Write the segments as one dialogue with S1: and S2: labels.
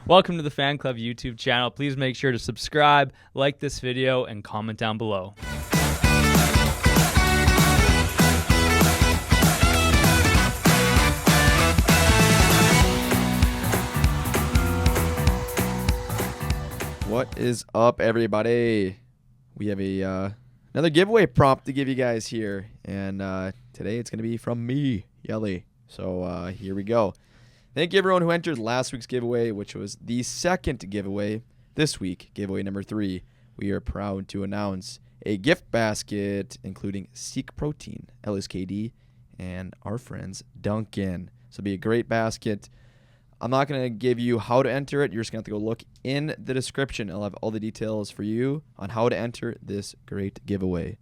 S1: Welcome to the Fan Club YouTube channel. Please make sure to subscribe, like this video, and comment down below.
S2: What is up, everybody? We have another giveaway prompt to give you guys here, and today it's going to be from me, Yelly. So here we go. Thank you, everyone who entered last week's giveaway, which was the second giveaway this week, giveaway number 3. We are proud to announce a gift basket including Seek Protein, LSKD, and our friends Duncan. So it'll be a great basket. I'm not going to give you how to enter it. You're just going to have to go look in the description. I'll have all the details for you on how to enter this great giveaway.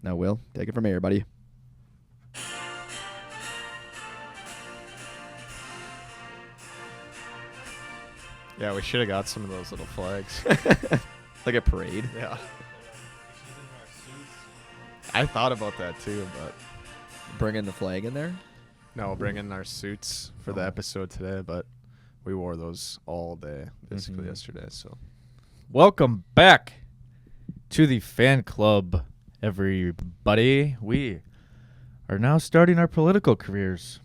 S2: Now, Will, take it from here, buddy.
S3: Yeah, we should have got some of those little flags.
S2: Like a parade.
S3: Yeah. I thought about that too, but
S2: Bringing the flag in there?
S3: no, bringing our suits for the episode today, but we wore those all day, basically yesterday. So
S4: Welcome back to the fan club, everybody. We are now starting our political careers,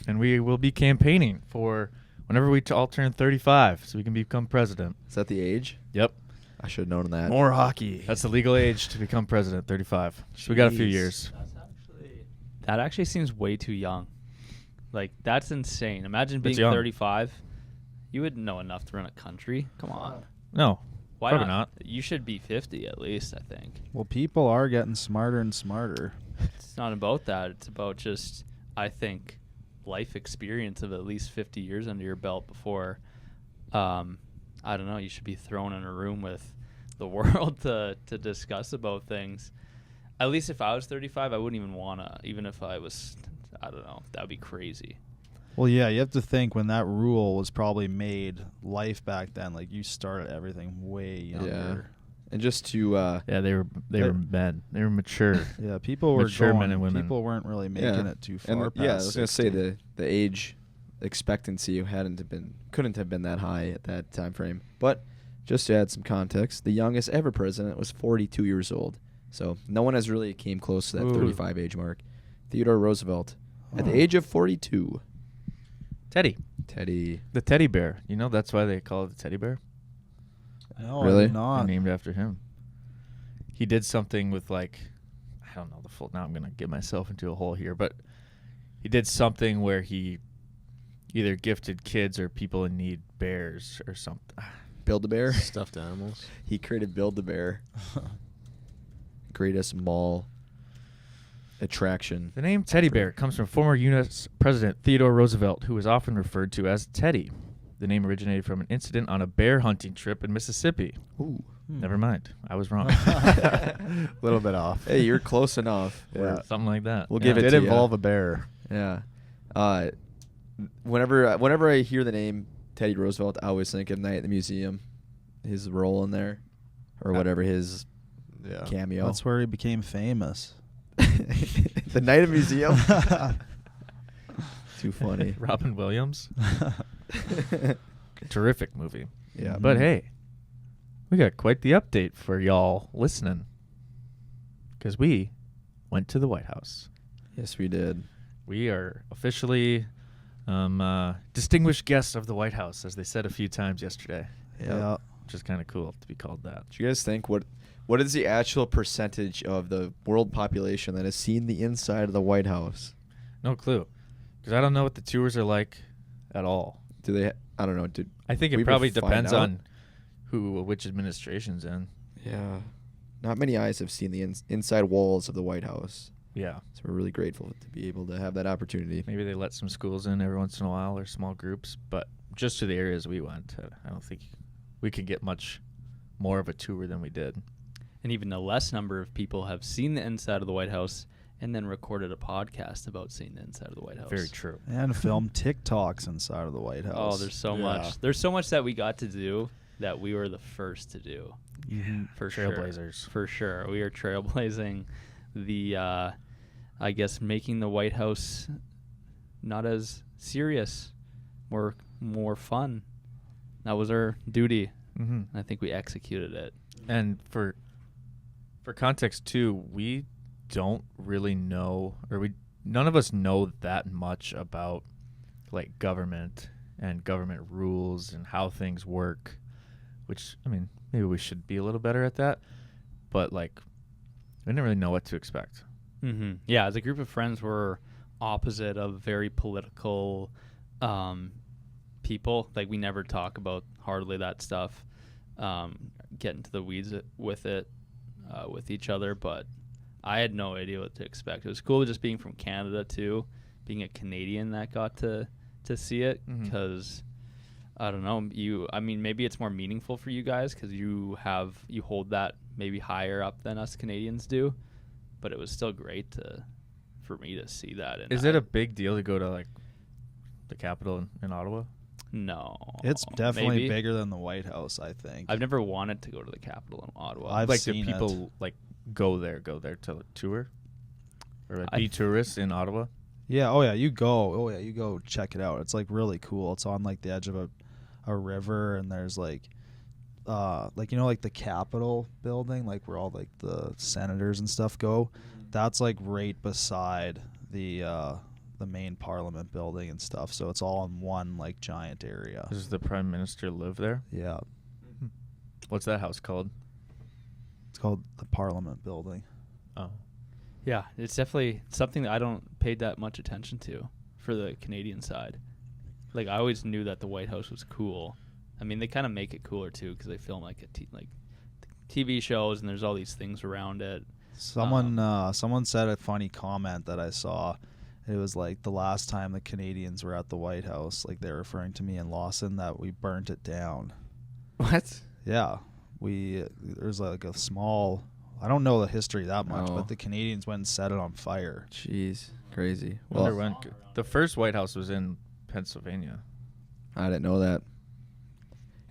S4: and we will be campaigning for whenever we all turn 35 so we can become president.
S2: Is that the age?
S4: Yep.
S2: I should have known that.
S3: more hockey.
S4: That's the legal age to become president, 35. So we got a few years.
S1: That actually seems way too young. Like, that's insane. Imagine being
S4: It's young.
S1: 35. You would know enough to run a country. Come on.
S4: No.
S1: Why
S4: Probably
S1: not?
S4: not.
S1: You should be 50 at least, I think.
S5: Well, people are getting smarter and smarter.
S1: It's not about that. It's about just, I think, life experience of at least 50 years under your belt before, I don't know, you should be thrown in a room with the world to discuss about things. At least if I was 35, I wouldn't even want to, even if I was, I don't know, that would be crazy.
S5: Well, yeah, you have to think when that rule was probably made, life back then, like you started everything way younger.
S2: And just to
S4: Yeah, they were men. They were mature.
S5: Yeah, people were
S4: Mature
S5: going,
S4: men and women.
S5: People weren't really making it too far past
S2: I was going to say
S5: 60.
S2: the age expectancy couldn't have been that high at that time frame. But just to add some context, the youngest ever president was 42 years old. So no one has really came close to that
S4: Ooh.
S2: 35 age mark. Theodore Roosevelt at the
S5: Oh.
S2: age of 42.
S4: Teddy.
S2: Teddy.
S4: The teddy bear. You know that's why they call it the teddy bear?
S5: No,
S2: Really?
S5: I'm not.
S4: Named after him. He did something with, like, I don't know the full. Now I'm gonna get myself into a hole here, but he did something where he either gifted kids or people in need bears or something.
S2: Build-A-Bear.
S3: Stuffed animals.
S2: He created Build-A-Bear. Greatest mall attraction.
S4: The name Teddy Bear comes from former U.S. President Theodore Roosevelt, who was often referred to as Teddy. The name originated from an incident on a bear hunting trip in Mississippi.
S2: Ooh.
S4: Never mind, I was wrong.
S3: A little bit off.
S2: Hey, you're close enough.
S3: Yeah.
S4: Something like that.
S2: We'll
S4: Yeah.
S2: give it
S3: Did
S2: to
S3: involve a bear.
S2: Yeah. Whenever I hear the name Teddy Roosevelt, I always think of Night at the Museum, his role in there, or whatever his
S3: Yeah.
S2: cameo.
S5: That's where he became famous.
S2: The Night at the Museum. Too funny.
S4: Robin Williams. Terrific movie.
S2: Yeah.
S4: But hey, we got quite the update for y'all listening, because we went to the White House.
S2: Yes, we did.
S4: We are officially distinguished guests of the White House, as they said a few times yesterday,
S5: Yeah.
S4: which is kind of cool to be called that.
S2: Do you guys think what is the actual percentage of the world population that has seen the inside of the White House?
S4: No clue, because I don't know what the tours are like at all.
S2: Do they? I don't know.
S4: I think
S2: we
S4: it
S2: will
S4: probably
S2: find
S4: depends
S2: out.
S4: on which administration's in.
S2: Yeah. Not many eyes have seen the inside walls of the White House.
S4: Yeah.
S2: So we're really grateful to be able to have that opportunity.
S4: Maybe they let some schools in every once in a while or small groups, but just to the areas we went, I don't think we could get much more of a tour than we did.
S1: And even a less number of people have seen the inside of the White House and then recorded a podcast about seeing the inside of the White House.
S4: Very true.
S5: And film TikToks inside of the White House.
S1: Oh, there's so much. There's so much that we got to do that we were the first to do.
S5: Mhm.
S1: For sure.
S4: Trailblazers.
S1: For sure. We are trailblazing the, I guess, making the White House not as serious, more fun. that was our duty.
S4: Mm-hmm.
S1: And I think we executed it.
S4: And for context too, we don't really know, or none of us know that much about like government and government rules and how things work, which, I mean, maybe we should be a little better at that, but like we didn't really know what to expect.
S1: Mm-hmm. Yeah, as a group of friends, we're opposite of very political people. Like, we never talk about hardly that stuff, get into the weeds with it with each other, but I had no idea what to expect. It was cool just being from Canada, too, being a Canadian that got to see it, because I don't know, I mean, maybe it's more meaningful for you guys because you hold that maybe higher up than us Canadians do, but it was still great for me to see that. And
S4: Is it a big deal to go to like the Capitol in Ottawa?
S1: No,
S5: It's definitely
S1: maybe.
S5: bigger than the White House, I think.
S1: I've never wanted to go to the Capitol in Ottawa.
S5: I've
S4: like,
S5: seen
S4: do people like go there to tour or like, be tourists in Ottawa?
S5: Yeah, oh yeah, you go check it out. It's like really cool. It's on like the edge of a river, and there's like like the Capitol building, like where all like the senators and stuff go. That's like right beside the main Parliament building and stuff. So it's all in one like giant area.
S4: Does the Prime Minister live there?
S5: Yeah,
S4: What's that house called?
S5: it's called the Parliament building.
S4: Oh.
S1: Yeah, it's definitely something that I don't pay that much attention to for the Canadian side. Like, I always knew that the White House was cool. I mean, they kind of make it cooler too because they film like TV shows, and there's all these things around it.
S5: Someone said a funny comment that I saw. It was like the last time the Canadians were at the White House, like they're referring to me and Lawson, that we burnt it down.
S2: What?
S5: Yeah, there's like a small. I don't know the history that much,
S2: Oh.
S5: but the Canadians went and set it on fire.
S2: Jeez, crazy.
S4: Wonder
S2: Well,
S4: when the first White House was in Pennsylvania.
S2: I didn't know that.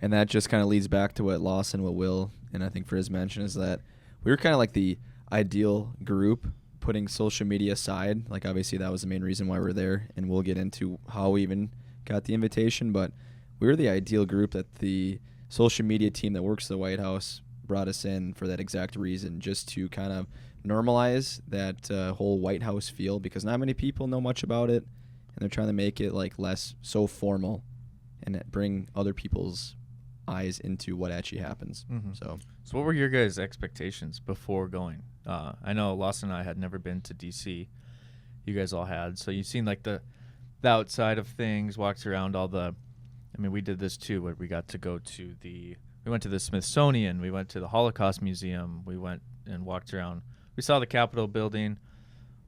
S2: And that just kind of leads back to what Lawson, what Will, and I think for his mention is that we were kind of like the ideal group, putting social media aside. Like, obviously that was the main reason why we're there, and we'll get into how we even got the invitation, but we were the ideal group that the social media team that works at the White House brought us in for that exact reason, just to kind of normalize that whole White House feel, because not many people know much about it, and they're trying to make it like less so formal and bring other people's eyes into what actually happens.
S4: Mhm.
S2: So
S4: what were your guys' expectations before going? I know Lawson and I had never been to DC. You guys all had, so you've seen like the outside of things, walked around all the. I mean, we did this too, where we got to go to we went to the Smithsonian, we went to the Holocaust Museum, we went and walked around. We saw the Capitol building,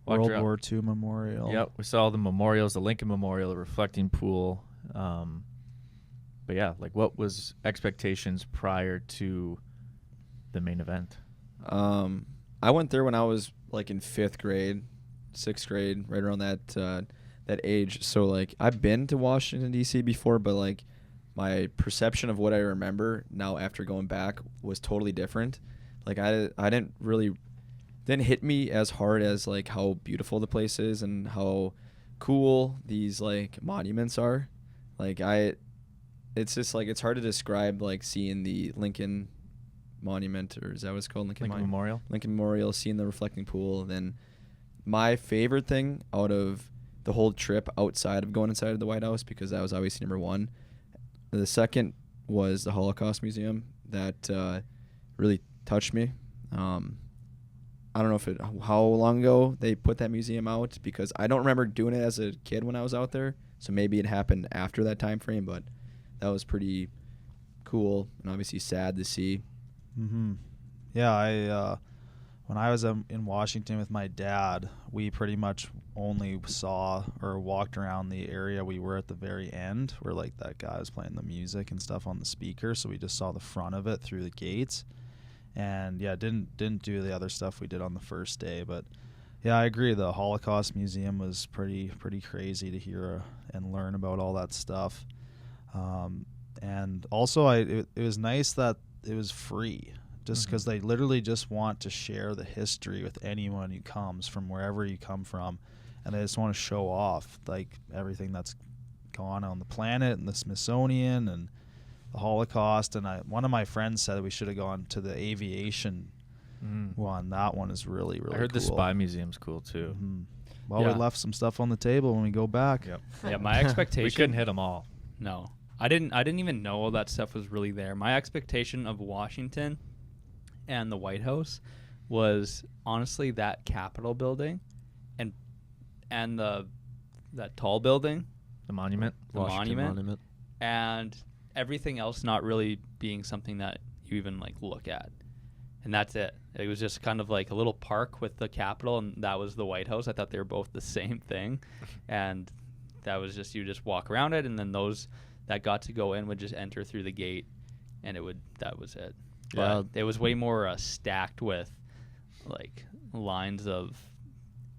S4: walked
S5: World
S4: around.
S5: War II memorial.
S4: Yep, we saw all the memorials, the Lincoln Memorial, the reflecting pool. But yeah, like, what was expectations prior to the main event?
S2: I went there when I was like in 5th grade, 6th grade, right around that age. So like, I've been to Washington D.C. before, but like my perception of what I remember now after going back was totally different. Like, I didn't hit me as hard as like how beautiful the place is and how cool these like monuments are. Like, it's just like, it's hard to describe like seeing the Lincoln Monument, or is that what it's called?
S4: Lincoln Memorial?
S2: Lincoln Memorial, seeing the reflecting pool. And then my favorite thing out of the whole trip, outside of going inside of the White House, because that was obviously number one, the second was the Holocaust Museum. That really touched me. I don't know how long ago they put that museum out, because I don't remember doing it as a kid when I was out there. So maybe it happened after that time frame, but that was pretty cool and obviously sad to see.
S5: Mm-hmm. Yeah, when I was in Washington with my dad, we pretty much only saw or walked around the area we were at the very end, where like that guy was playing the music and stuff on the speaker. So we just saw the front of it through the gates, and yeah, didn't do the other stuff we did on the first day. But yeah, I agree. The Holocaust Museum was pretty crazy to hear and learn about all that stuff. And also, it was nice that it was free, just because they literally just want to share the history with anyone who comes from wherever you come from, and they just want to show off like everything that's gone on the planet and the Smithsonian and the Holocaust, and one of my friends said we should have gone to the aviation one. That one is really, really
S4: I heard
S5: cool.
S4: the Spy Museum's cool too.
S5: Well,
S1: Yeah.
S5: we left some stuff on the table when we go back.
S4: Yep.
S1: Yeah, my expectation.
S4: We couldn't hit them all.
S1: No, I didn't even know all that stuff was really there. My expectation of Washington and the White House was honestly that Capitol building, and that tall building,
S4: The monument.
S1: the
S3: Washington
S1: monument, and everything else not really being something that you even like look at. And that's it. It was just kind of like a little park with the Capitol, and that was the White House. I thought they were both the same thing. And that was just, you just walk around it, and then those that got to go in would just enter through the gate, and that was it.
S3: Yeah.
S1: But it was way more stacked with like lines of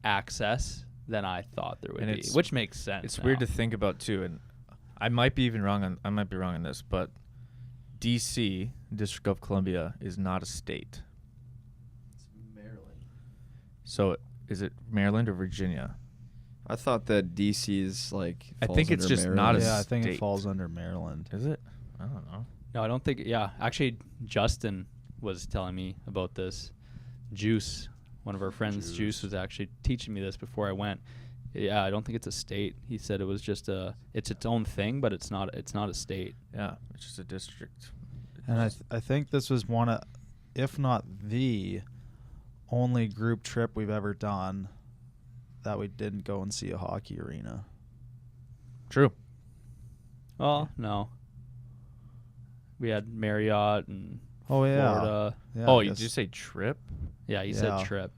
S1: access than I thought there would
S4: And
S1: be,
S4: it's-
S1: which makes sense.
S4: It's
S1: now.
S4: weird to think about too, and I might be wrong on this, but D.C., District of Columbia, is not a state.
S2: It's Maryland.
S4: So is it Maryland or Virginia?
S2: I thought that DC is like.
S4: I
S2: falls
S4: think it's
S2: under
S4: just
S2: Maryland.
S4: not a
S5: Yeah, I think it
S4: state.
S5: falls under Maryland.
S4: Is it? I don't know.
S1: No, I don't think. Yeah, actually, Justin was telling me about this. Juice, one of our friends, Juice was actually teaching me this before I went. Yeah, I don't think it's a state. He said it was just it's its own thing, but it's not a state.
S4: Yeah, it's just a district.
S5: And I think this was one of, if not the only group trip we've ever done that we didn't go and see a hockey arena.
S4: True.
S1: Oh no, we had Marriott and
S5: Oh yeah.
S1: Florida.
S5: Yeah,
S4: Oh,
S5: I
S4: you
S5: guess-
S4: did you say trip?
S1: Yeah, he
S5: Yeah.
S1: said trip.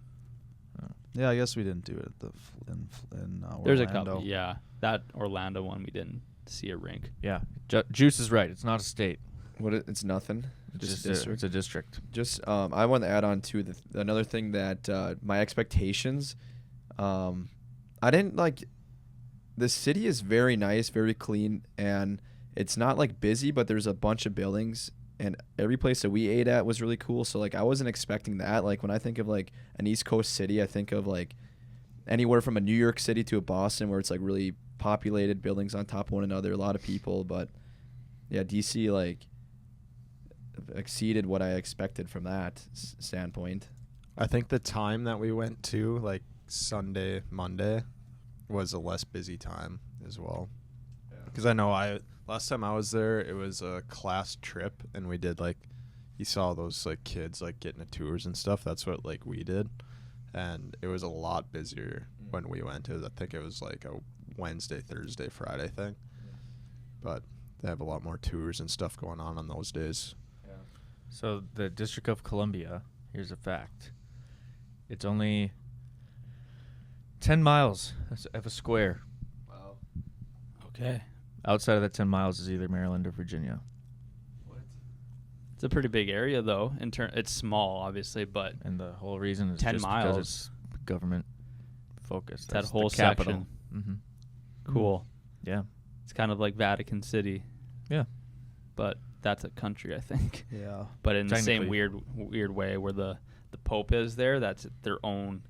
S5: Yeah, I guess we didn't do it at in
S1: There's a
S5: Orlando.
S1: couple. Yeah, that Orlando one we didn't see a rink.
S4: Yeah. Juice is right. It's not a state.
S2: It's nothing.
S4: It's
S2: Just
S4: just it's a district.
S2: Just I want to add on to another thing that my expectations. I didn't like. The city is very nice, very clean, and it's not like busy, but there's a bunch of buildings, and every place that we ate at was really cool. So like I wasn't expecting that. Like when I think of like an East Coast city, I think of like anywhere from a New York City to a Boston, where it's like really populated, buildings on top of one another, a lot of people. But yeah, DC like exceeded what I expected from that standpoint.
S3: I think the time that we went to, like Sunday, Monday, was a less busy time as well. Because I know last time I was there, it was a class trip, and we did like, you saw those like kids like getting the tours and stuff. That's what like we did, and it was a lot busier when we went. I think it was like a Wednesday, Thursday, Friday thing, but they have a lot more tours and stuff going on those days.
S4: So the District of Columbia, here's a fact. It's only 10 miles of a square.
S2: Wow.
S1: Okay,
S4: Outside of that 10 miles is either Maryland or Virginia.
S1: it's a pretty big area though. It's small, obviously, but
S4: And the whole reason is
S1: 10
S4: just
S1: miles.
S4: because it's government focused.
S1: That
S4: That's
S1: whole
S4: the capital.
S1: section.
S4: Mm-hmm.
S1: cool.
S4: Yeah.
S1: It's kind of like Vatican City,
S4: Yeah.
S1: but that's a country, I think.
S5: Yeah.
S1: But in the same
S4: Technically.
S1: weird way where the Pope is there, that's their own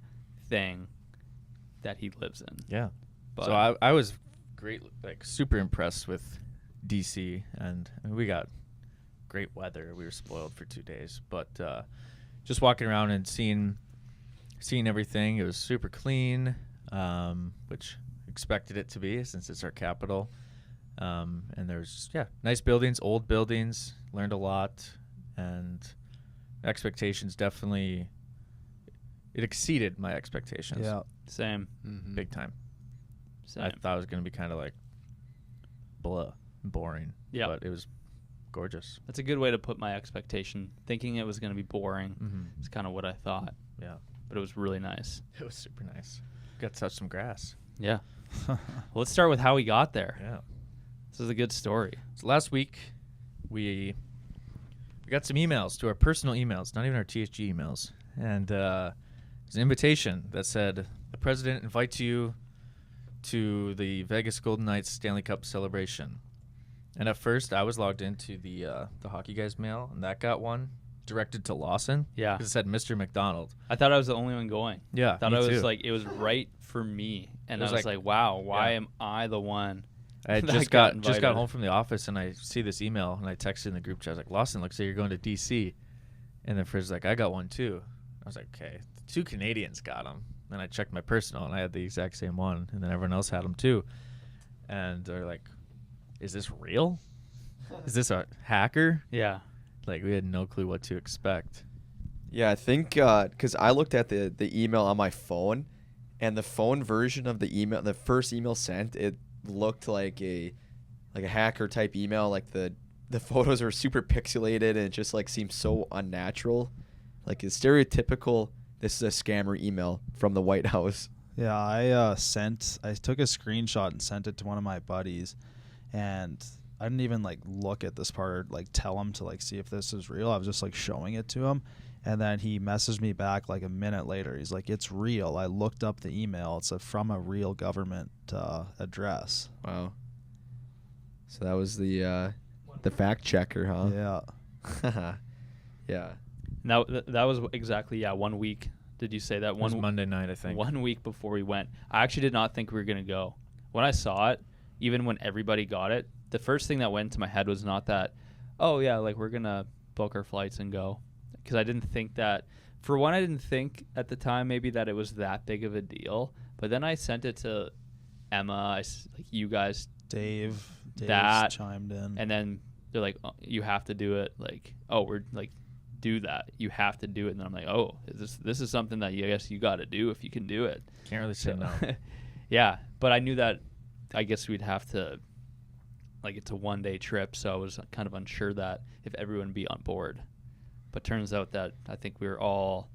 S1: thing that he lives in.
S4: Yeah.
S1: But
S4: So I was super impressed with DC, and we got great weather. We were spoiled for 2 days, but just walking around and seeing everything, it was super clean, which expected it to be since it's our capital. And there's nice buildings, old buildings. Learned a lot, and expectations definitely it exceeded my expectations.
S5: Yeah.
S1: same.
S4: Big time.
S1: Same.
S4: I thought it was going to be kind of like blah, boring.
S1: Yeah.
S4: But it was gorgeous.
S1: That's a good way to put my expectation. Thinking it was going to be boring
S4: Mm-hmm.
S1: is kind of what I thought,
S4: Yeah.
S1: but it was really nice.
S4: It was super nice. Got to touch some grass.
S1: Yeah. Well, let's start with how we got there.
S4: Yeah.
S1: This is a good story.
S4: So last week, we got some emails to our personal emails, not even our THG emails. And there's an invitation that said, the president invites you to the Vegas Golden Knights Stanley Cup celebration. And at first, I was logged into the Hockey Guys mail, and that got one directed to Lawson.
S1: Yeah.
S4: 'Cause it said Mr. McDonald.
S1: I thought I was the only one going.
S4: Yeah,
S1: I thought
S4: me
S1: it was
S4: too.
S1: like it was right for me, and
S4: It
S1: I
S4: was
S1: was like, wow, why
S4: yeah.
S1: am I the one
S4: I
S1: That
S4: just
S1: got
S4: got
S1: invited.
S4: home from the office and I see this email and I texted in the group chat. I was like, Lawson, looks like you're going to DC. And then Frizz's like, I got one too. I was like, okay, 2 Canadians got them. Then I checked my personal and I had the exact same one, and then everyone else had them too. And they're like, is this real? Is this a hacker?
S1: Yeah.
S4: Like, we had no clue what to expect.
S2: Yeah, I think because I looked at the email on my phone, and the phone version of the email, the first email sent, it looked like a hacker type email. Like the photos are super pixelated, and it just like seems so unnatural. Like it's stereotypical. This is a scammer email from the White House.
S5: Yeah, I took a screenshot and sent it to one of my buddies, and I didn't even like look at this part, like tell him to like see if this is real. I was just like showing it to him, and then he messaged me back like a minute later. He's like, "It's real. I looked up the email. It's from a real government address."
S2: Wow. So that was the fact checker, huh?
S5: Yeah.
S2: Yeah.
S1: Now that was exactly 1 week. Did you say that
S4: It was
S1: one
S4: Monday night, I think.
S1: 1 week before we went? I actually did not think we were gonna go. When I saw it, even when everybody got it, the first thing that went to my head was not that, oh yeah, like we're gonna book our flights and go, because I didn't think that. For one, I didn't think at the time maybe that it was that big of a deal. But then I sent it to Emma, like you guys,
S5: Dave
S1: That-
S5: chimed in.
S1: and then they're like, oh, you have to do it. Like, oh, we're like, do that. You have to do it. And then I'm like, oh, this is something that I guess you got to do if you can do it.
S4: Can't really say no.
S1: Yeah, but I knew that I guess we'd have to, like, it's a 1-day trip, so I was kind of unsure that if everyone would be on board. But turns out that I think we were all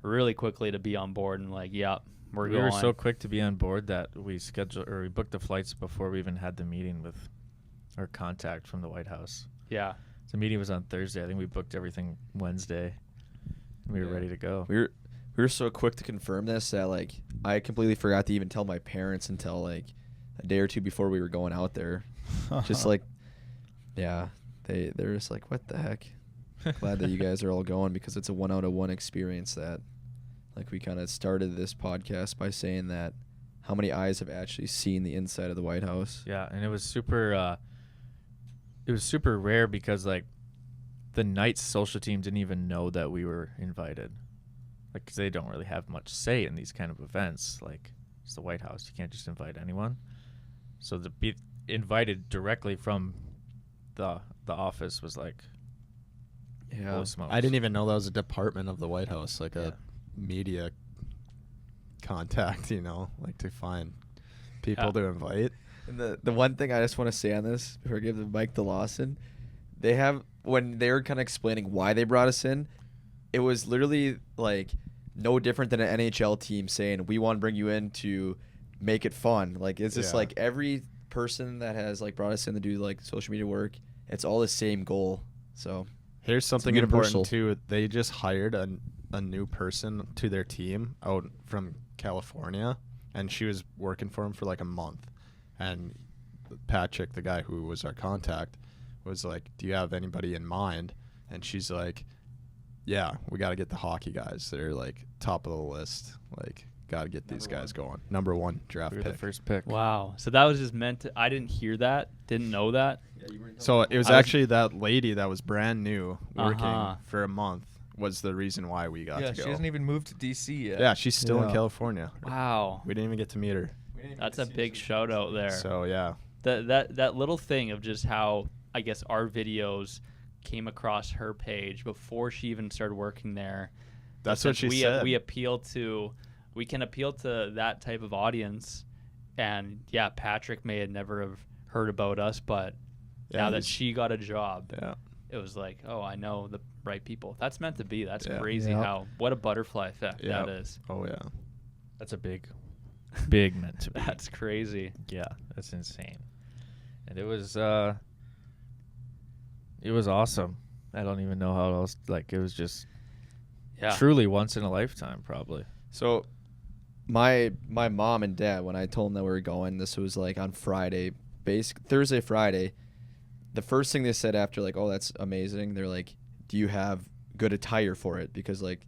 S1: really quickly to be on board and like, yeah, we're
S4: We
S1: going.
S4: were so quick to be on board that we booked the flights before we even had the meeting with our contact from the White House.
S1: Yeah.
S4: The meeting was on Thursday. I think we booked everything Wednesday. We were
S2: Yeah.
S4: ready to go.
S2: We were so quick to confirm this that like I completely forgot to even tell my parents until like a day or two before we were going out there. Just like, yeah, they're just like, what the heck? Glad that you guys are all going, because it's a 1 out of 1 experience. That like we kind of started this podcast by saying that how many eyes have actually seen the inside of the White House.
S4: Yeah, and it was super rare because like the Knights social team didn't even know that we were invited. Like, 'cause they don't really have much say in these kind of events. Like, it's the White House. You can't just invite anyone. So to be invited directly from the office was like,
S2: Yeah.
S4: holy smokes.
S3: I didn't even know that was a department of the White House, like
S4: Yeah.
S3: a media contact, like to find people
S1: Yeah.
S3: to invite.
S2: And the one thing I just want to say on this before I give the mic to Lawson, they have, when they were kind of explaining why they brought us in, it was literally like no different than an NHL team saying, we want to bring you in to make it fun. Like it's just
S3: Yeah.
S2: like every person that has like brought us in to do like social media work, it's all the same goal. So
S3: Here's something
S2: universal.
S3: important too. They just hired a new person to their team out from California, and she was working for him for like a month. And Patrick, the guy who was our contact, was like, "Do you have anybody in mind?" And she's like, "Yeah, we got to get the hockey guys. They're like top of the list. Like, got to get these guys going. Number 1 draft
S4: we were
S3: pick."
S4: the first pick.
S1: Wow. So that was just meant to, I didn't hear that, didn't know that.
S3: So it was
S1: I was-
S3: actually that lady that was brand new working
S1: Uh-huh.
S3: for a month was the reason why we got
S4: Yeah,
S3: to go.
S4: she hasn't even moved to DC yet.
S3: Yeah, she's still in
S5: Yeah.
S3: California.
S1: Wow.
S3: We didn't even get to meet her.
S1: That's a big shout out there.
S3: So yeah,
S1: That little thing of just how I guess our videos came across her page before she even started working there.
S3: that's what she
S1: we
S3: said.
S1: we can appeal to that type of audience, and yeah, Patrick may have never have heard about us, but
S3: Yeah,
S1: now that
S3: he's-
S1: she got a job,
S3: yeah,
S1: it was like, oh, I know the right people. That's meant to be. That's
S3: Yeah.
S1: crazy
S5: Yep.
S1: how what a butterfly effect
S3: yeah.
S1: that is.
S3: Oh yeah.
S4: That's a big meant to be.
S1: That's crazy.
S4: Yeah, that's insane. And it was awesome. I don't even know how else, like, it was just
S1: Yeah.
S4: truly once in a lifetime, probably.
S2: So my mom and dad, when I told them that we were going, this was like on Friday, Thursday, Friday, the first thing they said after like, oh, that's amazing, they're like, do you have good attire for it? Because like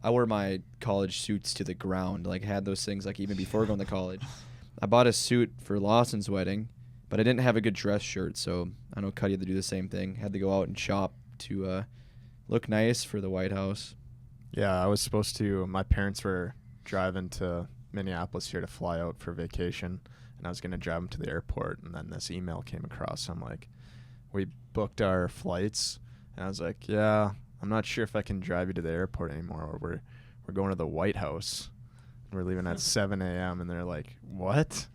S2: I wore my college suits to the ground, like had those things like even before going to college. I bought a suit for Lawson's wedding, But I didn't have a good dress shirt, so I know Cuddy had to do the same thing. Had to go out and shop to look nice for the White House.
S3: Yeah, I was supposed to. My parents were driving to Minneapolis here to fly out for vacation, and I was going to drive them to the airport, and then this email came across. I'm like, we booked our flights, and I was like, yeah, I'm not sure if I can drive you to the airport anymore, or we're going to the White House. We're leaving at 7 a.m., and they're like, what?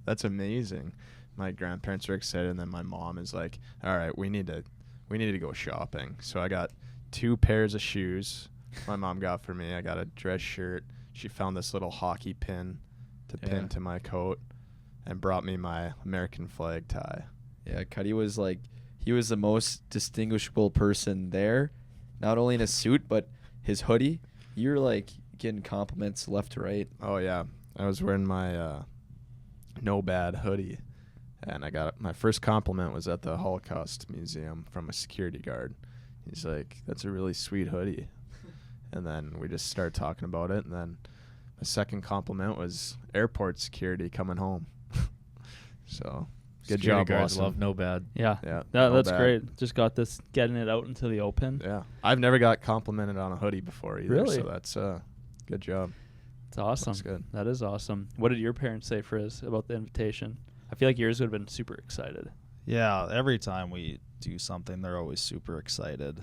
S3: That's amazing. My grandparents were excited, and then my mom is like, all right, we need to go shopping. So I got 2 pairs of shoes my mom got for me. I got a dress shirt. She found this little hockey pin to pin to my coat and brought me my American flag tie.
S2: Yeah, Cuddy was like, he was the most distinguishable person there, not only in his suit, but his hoodie. You were like getting compliments left to right.
S3: Oh, yeah. I was wearing my No Bad hoodie. And I got my first compliment was at the Holocaust Museum from a security guard. He's like, that's a really sweet hoodie. And then we just started talking about it. And then the second compliment was airport security coming home. So good
S4: Security
S3: job,
S4: guards
S3: Lawson.
S4: love no bad.
S1: Yeah.
S3: Yeah,
S1: That's
S3: bad.
S1: great. Just got this, getting it out into the open.
S3: Yeah. I've never got complimented on a hoodie before either.
S1: Really?
S3: So that's good job.
S1: It's awesome.
S3: Looks good.
S1: That is awesome. What did your parents say, Frizz, about the invitation? I feel like yours would have been super excited.
S5: Yeah, every time we do something, they're always super excited.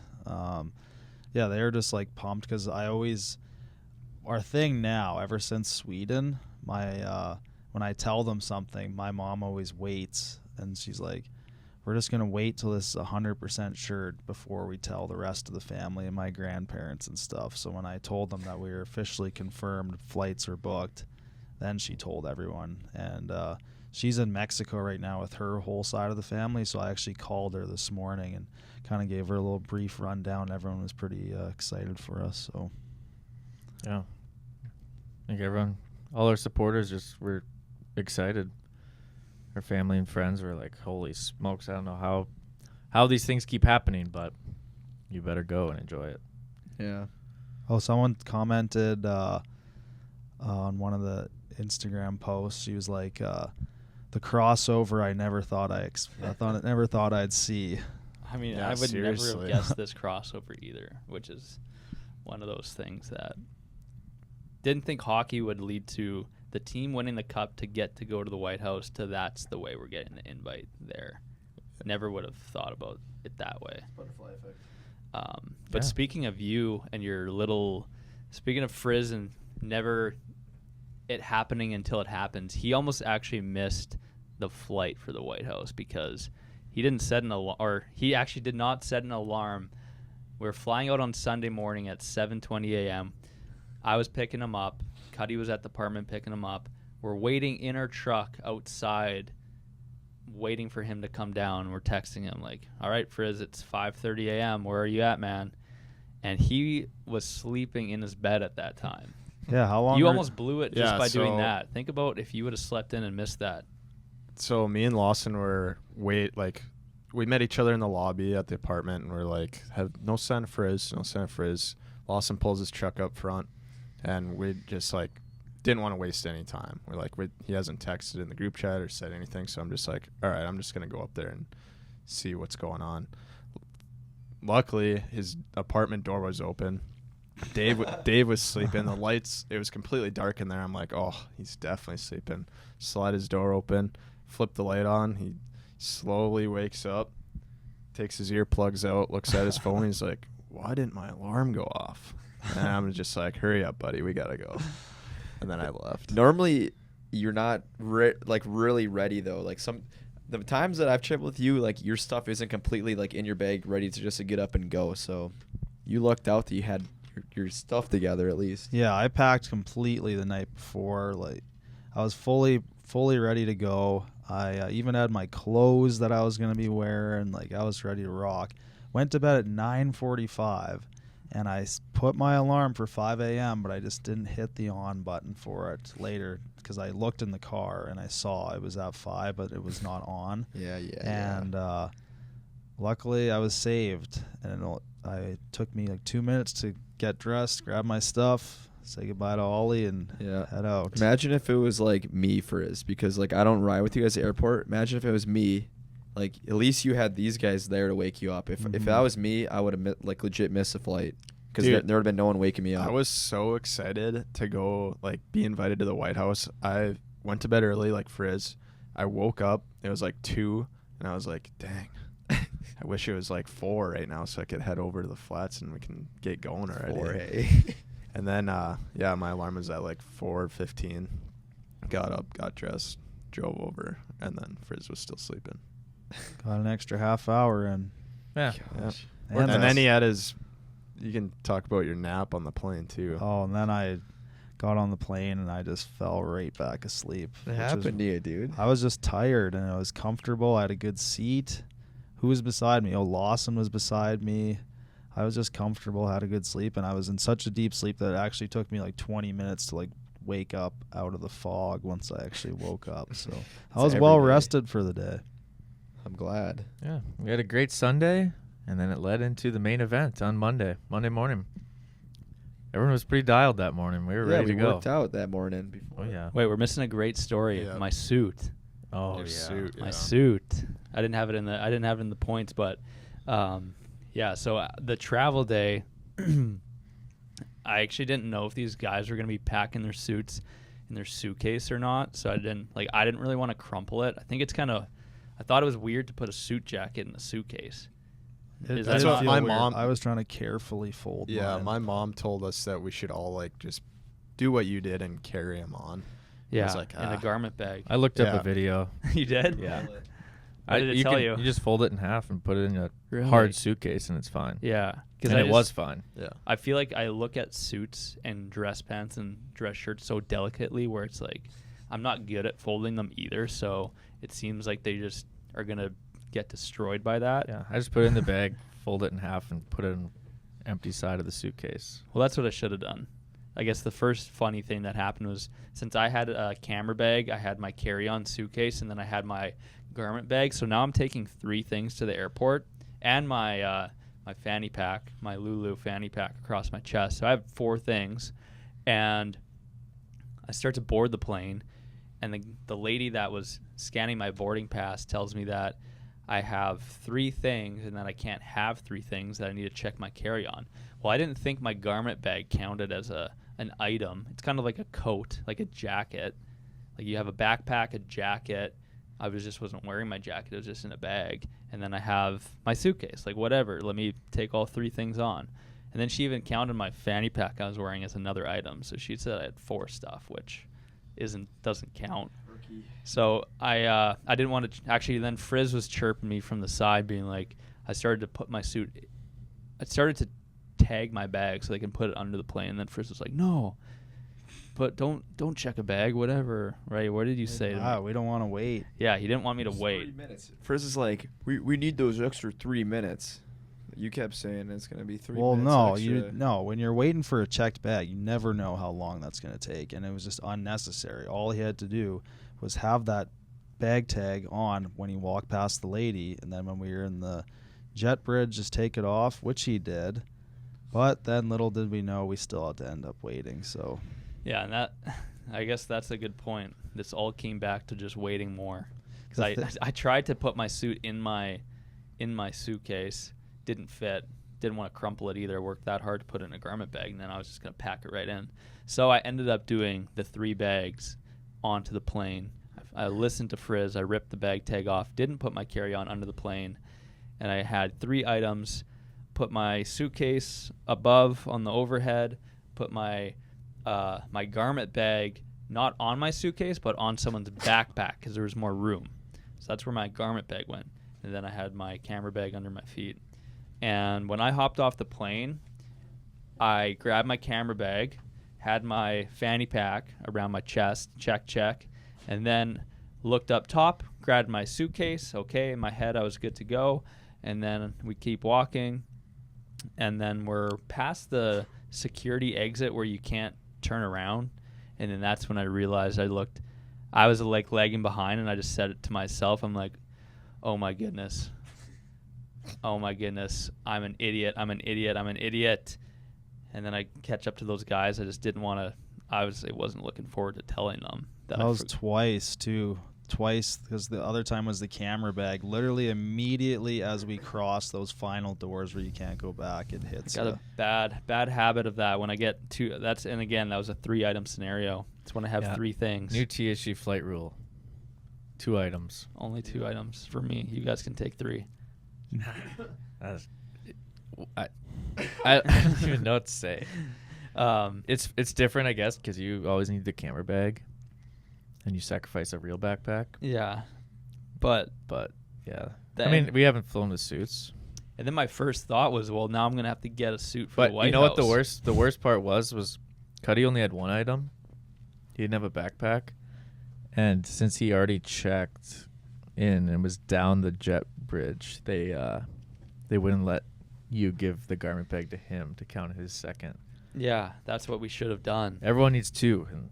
S5: Yeah, they're just like pumped because our thing now, ever since Sweden, when I tell them something, my mom always waits, and she's like, we're just going to wait till this is 100% sure before we tell the rest of the family and my grandparents and stuff. So when I told them that we were officially confirmed, flights were booked, then she told everyone. And she's in Mexico right now with her whole side of the family, so I actually called her this morning and kind of gave her a little brief rundown. Everyone was pretty excited for us. So
S4: Yeah. I think everyone, all our supporters just were excited. Our family and friends were like, holy smokes, I don't know how these things keep happening, but you better go and enjoy it.
S2: Yeah.
S5: Oh, someone commented on one of the Instagram posts. She was like, "The crossover I never thought never thought I'd see."
S1: I mean,
S3: Yeah,
S1: I would never
S3: seriously.
S1: have guessed this crossover either, which is one of those things that didn't think hockey would lead to the team winning the cup to get to go to the White House to that's the way we're getting the invite there. Never would have thought about it that way.
S5: Butterfly effect.
S1: But
S4: Yeah.
S1: speaking of you and your speaking of Frizz and never it happening until it happens, he almost actually missed the flight for the White House because he didn't set an alarm, or he actually did not set an alarm. We're flying out on Sunday morning at 7:20 a.m. I was picking him up. Cuddy was at the apartment picking him up. We're waiting in our truck outside, waiting for him to come down. We're texting him like, all right, Frizz, it's 5:30 a.m. Where are you at, man? And he was sleeping in his bed at that time.
S5: Yeah, how long?
S1: You almost blew it just
S3: Yeah,
S1: by doing
S3: so-
S1: that. Think about if you would have slept in and missed that.
S3: So me and Lawson we met each other in the lobby at the apartment, and we're like, have no sign of Frizz. Lawson pulls his truck up front, and we just like didn't want to waste any time. We're like, he hasn't texted in the group chat or said anything, so I'm just like, all right, I'm just gonna go up there and see what's going on. Luckily, his apartment door was open. Dave was sleeping. The lights, it was completely dark in there. I'm like, oh, he's definitely sleeping. Slide his door open, flip the light on. He slowly wakes up, takes his earplugs out, looks at his phone. He's like, why didn't my alarm go off? And I'm just like, hurry up, buddy. We got to go. And then I left.
S2: Normally, you're not really ready though. Like the times that I've traveled with you, like your stuff isn't completely like in your bag, ready to just get up and go. So you lucked out that you had your stuff together at least.
S5: Yeah, I packed completely the night before. Like, I was fully ready to go. I even had my clothes that I was gonna be wearing. Like, I was ready to rock. Went to bed at 9:45, and I put my alarm for 5 a.m. But I just didn't hit the on button for it later because I looked in the car and I saw it was at 5, but it was not on.
S2: Yeah.
S5: And luckily, I was saved, and it took me like 2 minutes to get dressed, grab my stuff, say goodbye to Ollie and
S2: Yeah.
S5: head out.
S2: Imagine if it was like me, Frizz, because like I don't ride with you guys at the airport. Imagine if it was me. Like at least you had these guys there to wake you up. If that was me, I would have like legit missed a flight because there would have been no one waking me up.
S3: I was so excited to go like be invited to the White House. I went to bed early like Frizz. I woke up. It was like 2, and I was like, dang. I wish it was like 4 right now so I could head over to the flats and we can get going already.
S2: 4, hey.
S3: And then, my alarm was at like 4:15. Got up, got dressed, drove over, and then Frizz was still sleeping.
S5: Got an extra half hour in.
S4: Yeah.
S2: Gosh.
S3: And then he had his. You can talk about your nap on the plane too.
S5: Oh, and then I got on the plane and I just fell right back asleep.
S2: What happened to you, dude?
S5: I was just tired and I was comfortable. I had a good seat. Who was beside me? Oh, Lawson was beside me. I was just comfortable, had a good sleep, and I was in such a deep sleep that it actually took me like 20 minutes to like wake up out of the fog once I actually woke up. So I was
S2: every
S5: well
S2: day.
S5: rested for the day.
S2: I'm glad.
S4: Yeah. We had a great Sunday, and then it led into the main event on Monday morning. Everyone was pretty dialed that morning. We were ready to
S2: we
S4: go.
S2: worked out that morning. Before.
S4: Oh, yeah.
S1: Wait, we're missing a great story.
S3: Yeah.
S1: My suit.
S4: Oh,
S3: Your
S4: yeah.
S3: suit.
S1: My
S3: Yeah.
S1: suit. I didn't have it in the points, but yeah. So the travel day, I actually didn't know if these guys were gonna be packing their suits in their suitcase or not. So I didn't really want to crumple it. I think it's I thought it was weird to put a suit jacket in a suitcase. Is
S3: That's
S1: that
S3: what
S1: not-
S3: my
S5: weird.
S3: mom-
S5: I was trying to carefully fold.
S3: Yeah,
S5: mine.
S3: my mom told us that we should all like just do what you did and carry them on.
S1: Yeah,
S3: was like,
S1: in a garment bag.
S4: I looked up
S3: Yeah.
S4: a video.
S1: You did?
S4: Yeah.
S1: What did it tell you?
S4: You just fold it in half and put it in a
S1: Really?
S4: hard suitcase, and it's fine.
S1: Yeah,
S4: And it was fine.
S3: Yeah.
S1: I feel like I look at suits and dress pants and dress shirts so delicately where it's like I'm not good at folding them either, so it seems like they just are going to get destroyed by that.
S4: Yeah, I just put it in the bag, fold it in half, and put it in the empty side of the suitcase.
S1: Well, that's what I should have done. I guess the first funny thing that happened was since I had a camera bag, I had my carry-on suitcase, and then I had my garment bag. So now I'm taking 3 things to the airport and my my fanny pack, my Lulu fanny pack across my chest. So I have 4 things, and I start to board the plane, and the lady that was scanning my boarding pass tells me that I have 3 things and that I can't have 3 things, that I need to check my carry-on. Well, I didn't think my garment bag counted as an item. It's kind of like a coat, like a jacket. Like you have a backpack, a jacket. I wasn't wearing my jacket. It was just in a bag. And then I have my suitcase. Like whatever. Let me take all 3 things on. And then she even counted my fanny pack I was wearing as another item. So she said I had 4 stuff, which doesn't count. So I didn't want to actually. Then Frizz was chirping me from the side, being like, I started to tag my bag so they can put it under the plane. And then Frizz was like, no, but don't check a bag, whatever. Right? What did you say to me?
S5: We don't want to wait.
S1: Yeah, he didn't want me to wait.
S2: 3 minutes. Frizz is like, we need those extra 3 minutes. You kept saying it's gonna be 3
S5: Well,
S2: minutes.
S5: when you're waiting for a checked bag, you never know how long that's going to take, and it was just unnecessary. All he had to do was have that bag tag on when he walked past the lady, and then when we were in the jet bridge, just take it off, which he did. But then little did we know we still had to end up waiting. So
S1: Yeah, and I guess that's a good point. This all came back to just waiting more. Because I tried to put my suit in my suitcase. Didn't fit. Didn't want to crumple it either. Worked that hard to put it in a garment bag, and then I was just going to pack it right in. So I ended up doing the 3 bags onto the plane. I listened to Frizz. I ripped the bag tag off. Didn't put my carry-on under the plane. And I had 3 items. Put my suitcase above on the overhead. Put my my garment bag not on my suitcase, but on someone's backpack because there was more room. So that's where my garment bag went. And then I had my camera bag under my feet. And when I hopped off the plane, I grabbed my camera bag, had my fanny pack around my chest, check, and then looked up top, grabbed my suitcase. Okay, in my head I was good to go. And then we keep walking, and then we're past the security exit where you can't turn around. And then that's when I realized I was like lagging behind, and I just said it to myself. I'm like, oh my goodness, I'm an idiot. and then I catch up to those guys. I just didn't want to. I wasn't looking forward to telling them that.
S5: That was twice too. Twice, because the other time was the camera bag. Literally immediately as we cross those final doors where you can't go back, it hits.
S1: Got a bad habit of that when I get to that's. And again, that was a 3-item scenario. It's when I have 3 things.
S4: New THG flight rule. 2 items.
S1: Only 2 items for me. You guys can take 3.
S4: I don't even know what to say. It's different, I guess, because you always need the camera bag, and you sacrifice a real backpack.
S1: Yeah, but
S4: yeah,
S1: then,
S4: I mean, we haven't flown the suits.
S1: And then my first thought was, well, now I'm gonna have to get a suit for
S4: But
S1: the White
S4: you know
S1: House.
S4: what the worst part was Cuddy only had 1 item. He didn't have a backpack, and since he already checked in and was down the jet bridge, they wouldn't let you give the garment bag to him to count his second.
S1: Yeah, that's what we should have done.
S4: Everyone needs 2, and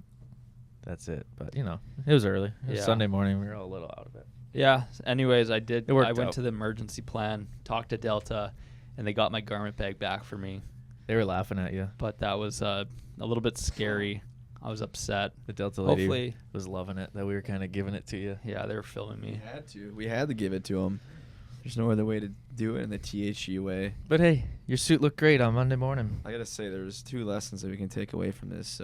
S4: that's it. But it was early. It was
S1: Yeah.
S4: Sunday morning. We were all a little out of it.
S1: Yeah. Anyways, I went
S4: out.
S1: to the emergency plan, talked to Delta, and they got my garment bag back for me.
S4: They were laughing at you.
S1: But that was a little bit scary. I was upset.
S4: The Delta lady
S1: Hopefully,
S4: was loving it that we were kind of giving it to you.
S1: yeah, they were filming me.
S2: We had to give it to him. There's no other way to do it in the THE way.
S4: But hey, your suit looked great on Monday morning.
S2: I gotta say, there's 2 lessons that we can take away from this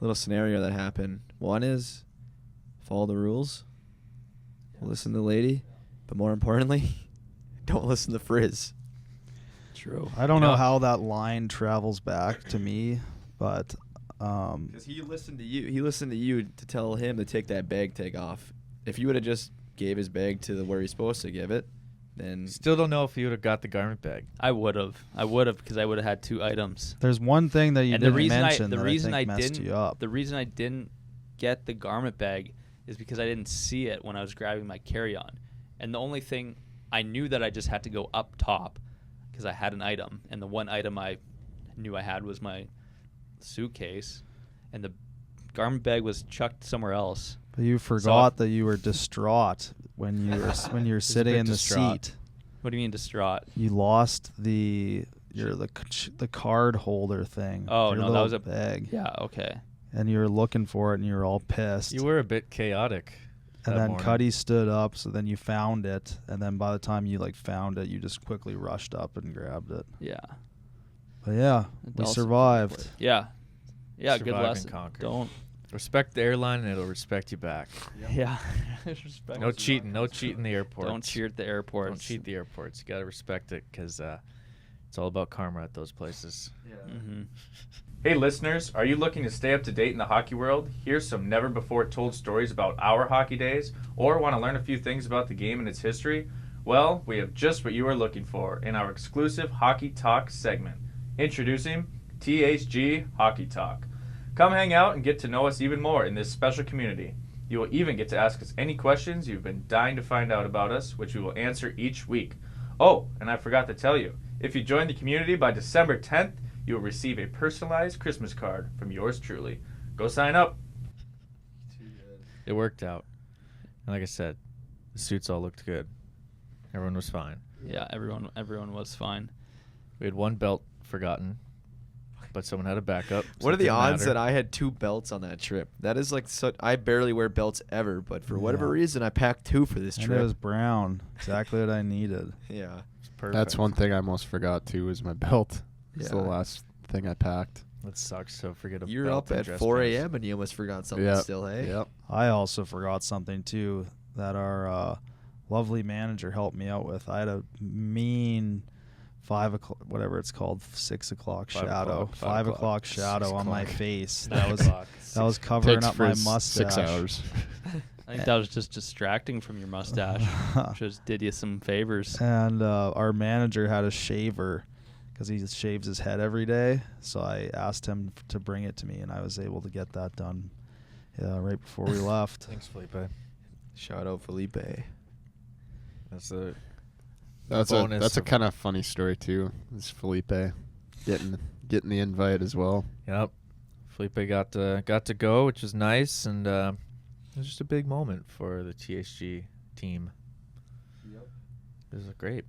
S2: little scenario that happened. One is follow the rules, listen to the lady, but more importantly, don't listen to Frizz.
S1: True.
S5: I don't know how that line travels back to me, but
S2: Because he listened to you. He listened to you to tell him to take that bag tag off. If you would have just gave his bag to where he's supposed to give it, then
S4: Still don't know if you would have got the garment bag.
S1: I would have because I would have had 2 items.
S5: there's one thing that you
S1: And
S5: didn't
S1: the reason
S5: mention that I think messed
S1: didn't
S5: you up.
S1: the reason I didn't get the garment bag is because I didn't see it when I was grabbing my carry-on. And the only thing I knew that I just had to go up top because I had an item, and the one item I knew I had was my suitcase, and the garment bag was chucked somewhere else.
S5: But you forgot that you were distraught when you were sitting in the
S4: distraught.
S5: seat.
S1: What do you mean distraught?
S5: You lost the card holder thing.
S1: Oh,
S5: your
S1: no, that
S5: little
S1: was a
S5: bag.
S1: Yeah, okay.
S5: And you were looking for it, and you were all pissed.
S4: You were a bit chaotic.
S5: And
S4: that
S5: then
S4: morning.
S5: Cuddy stood up, so then you found it, and then by the time you found it, you just quickly rushed up and grabbed it.
S1: Yeah.
S5: But yeah, we
S1: Dawson
S5: survived.
S1: Yeah. Yeah, good
S4: Survive and
S1: lesson.
S4: conquer.
S1: Don't.
S4: Respect the airline, and it'll respect you back.
S1: Yeah. Respect.
S4: No cheating. No cheating the airports.
S1: Don't cheer at the airports.
S4: Don't cheat the airports. You got to respect it because it's all about karma at those places.
S1: Mm-hmm.
S6: Hey listeners, are you looking to stay up to date in the hockey world? Here's some never before told stories about our hockey days, or want to learn a few things about the game and its history? Well, we have just what you are looking for in our exclusive Hockey Talk segment. Introducing THG Hockey Talk. Come hang out and get to know us even more in this special community. You will even get to ask us any questions you've been dying to find out about us, which we will answer each week. Oh, and I forgot to tell you, if you join the community by December 10th, you will receive a personalized Christmas card from yours truly. Go sign up.
S4: It worked out. And like I said, the suits all looked good. Everyone was fine.
S1: Yeah, everyone was fine.
S4: We had 1 belt forgotten, but someone had a backup. so
S2: What are
S4: it
S2: the
S4: didn't
S2: odds
S4: matter.
S2: that I had 2 belts on that trip? That is I barely wear belts ever, but for whatever
S5: Yeah.
S2: reason, I packed 2 for this
S5: And
S2: trip.
S5: it was brown. Exactly what I needed.
S2: Yeah.
S4: It's perfect.
S3: That's one thing I almost forgot too was my belt. It's the
S2: Yeah.
S3: last thing I packed.
S4: That sucks. So forget a
S2: You're
S4: belt
S2: up
S4: and
S2: at
S4: dress
S2: 4
S4: pants.
S2: a.m. and you almost forgot something
S3: Yep.
S2: still, hey?
S3: Yep.
S5: I also forgot something too that our lovely manager helped me out with. I had a mean 5 o'clock, whatever it's called, 6 o'clock
S4: 5
S5: shadow,
S4: o'clock,
S5: 5
S4: 5
S5: o'clock shadow
S3: 6
S5: on my
S3: o'clock.
S5: face.
S4: 9
S5: That was
S4: o'clock.
S5: that was covering
S3: Takes
S5: up my
S3: Frizz
S5: mustache.
S3: 6 hours.
S1: I think that was just distracting from your mustache. Just did you some favors.
S5: And our manager had a shaver because he shaves his head every day. So I asked him to bring it to me, and I was able to get that done right before we left.
S4: Thanks, Felipe.
S2: Shout out Felipe.
S4: That's a
S3: That's
S4: bonus
S3: a
S4: of-
S3: kind of funny story too. Is Felipe getting the invite as well?
S4: Yep. Felipe got to go, which was nice, and it was just a big moment for the THG team. Yep. It was great.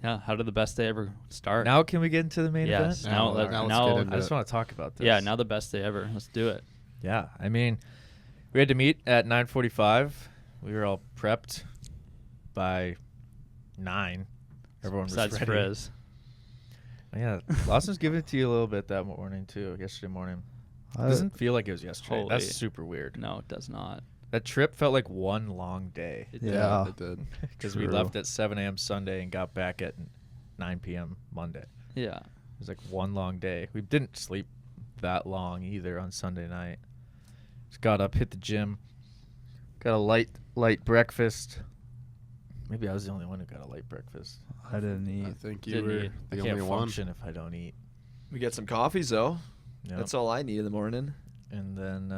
S1: Yeah. How did the best day ever start?
S4: Now can we get into the main
S1: Yes.
S4: event?
S1: Now,
S3: let's
S1: now,
S3: get into
S4: I just
S3: it.
S4: want to talk about this.
S1: yeah. Now the best day ever. Let's do it.
S4: Yeah, I mean, we had to meet at 9:45. We were all prepped by 9. Everyone was
S1: Besides
S4: ready.
S1: Frizz.
S4: Yeah, Lawson's giving it to you a little bit that morning too. Yesterday morning. It doesn't feel like it was yesterday. That's
S1: Holy-
S4: super weird.
S1: No, it does not.
S4: That trip felt like one long day
S1: It
S5: Yeah.
S3: It did.
S4: because we
S5: True.
S4: left at 7 a.m. Sunday and got back at 9 p.m. Monday.
S1: did. Yeah.
S4: It was like one long day. We didn't sleep that long either on Sunday night. Just got up, hit the gym, got a light breakfast. Maybe I was the only one who got a light breakfast.
S5: I didn't
S3: I
S5: eat.
S3: think you
S1: Didn't
S3: were
S1: eat.
S4: I
S3: the
S4: can't
S3: only one.
S4: function if I don't eat.
S2: We get some coffees though.
S4: Yep.
S2: That's all I need in the morning.
S4: And then,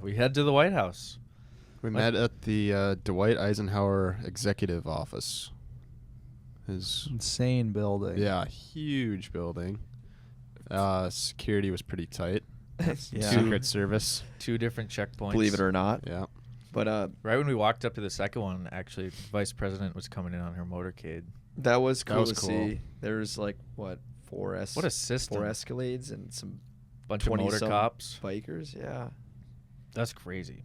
S4: we head to the White House.
S3: We met at the Dwight Eisenhower Executive Office. His
S5: Insane building.
S3: yeah, huge building. Security was pretty tight.
S5: Yeah.
S3: Secret Service.
S4: 2 different checkpoints.
S2: Believe it or not.
S3: Yeah.
S2: But
S4: Right when we walked up to the second one, actually, the Vice President was coming in on her motorcade.
S2: that was cool
S3: was
S2: to
S3: cool.
S2: see. There's like what
S4: What a system.
S2: 4 Escalades and some
S4: Bunch of motor
S2: 20-some
S4: cops.
S2: bikers. Yeah.
S4: That's crazy.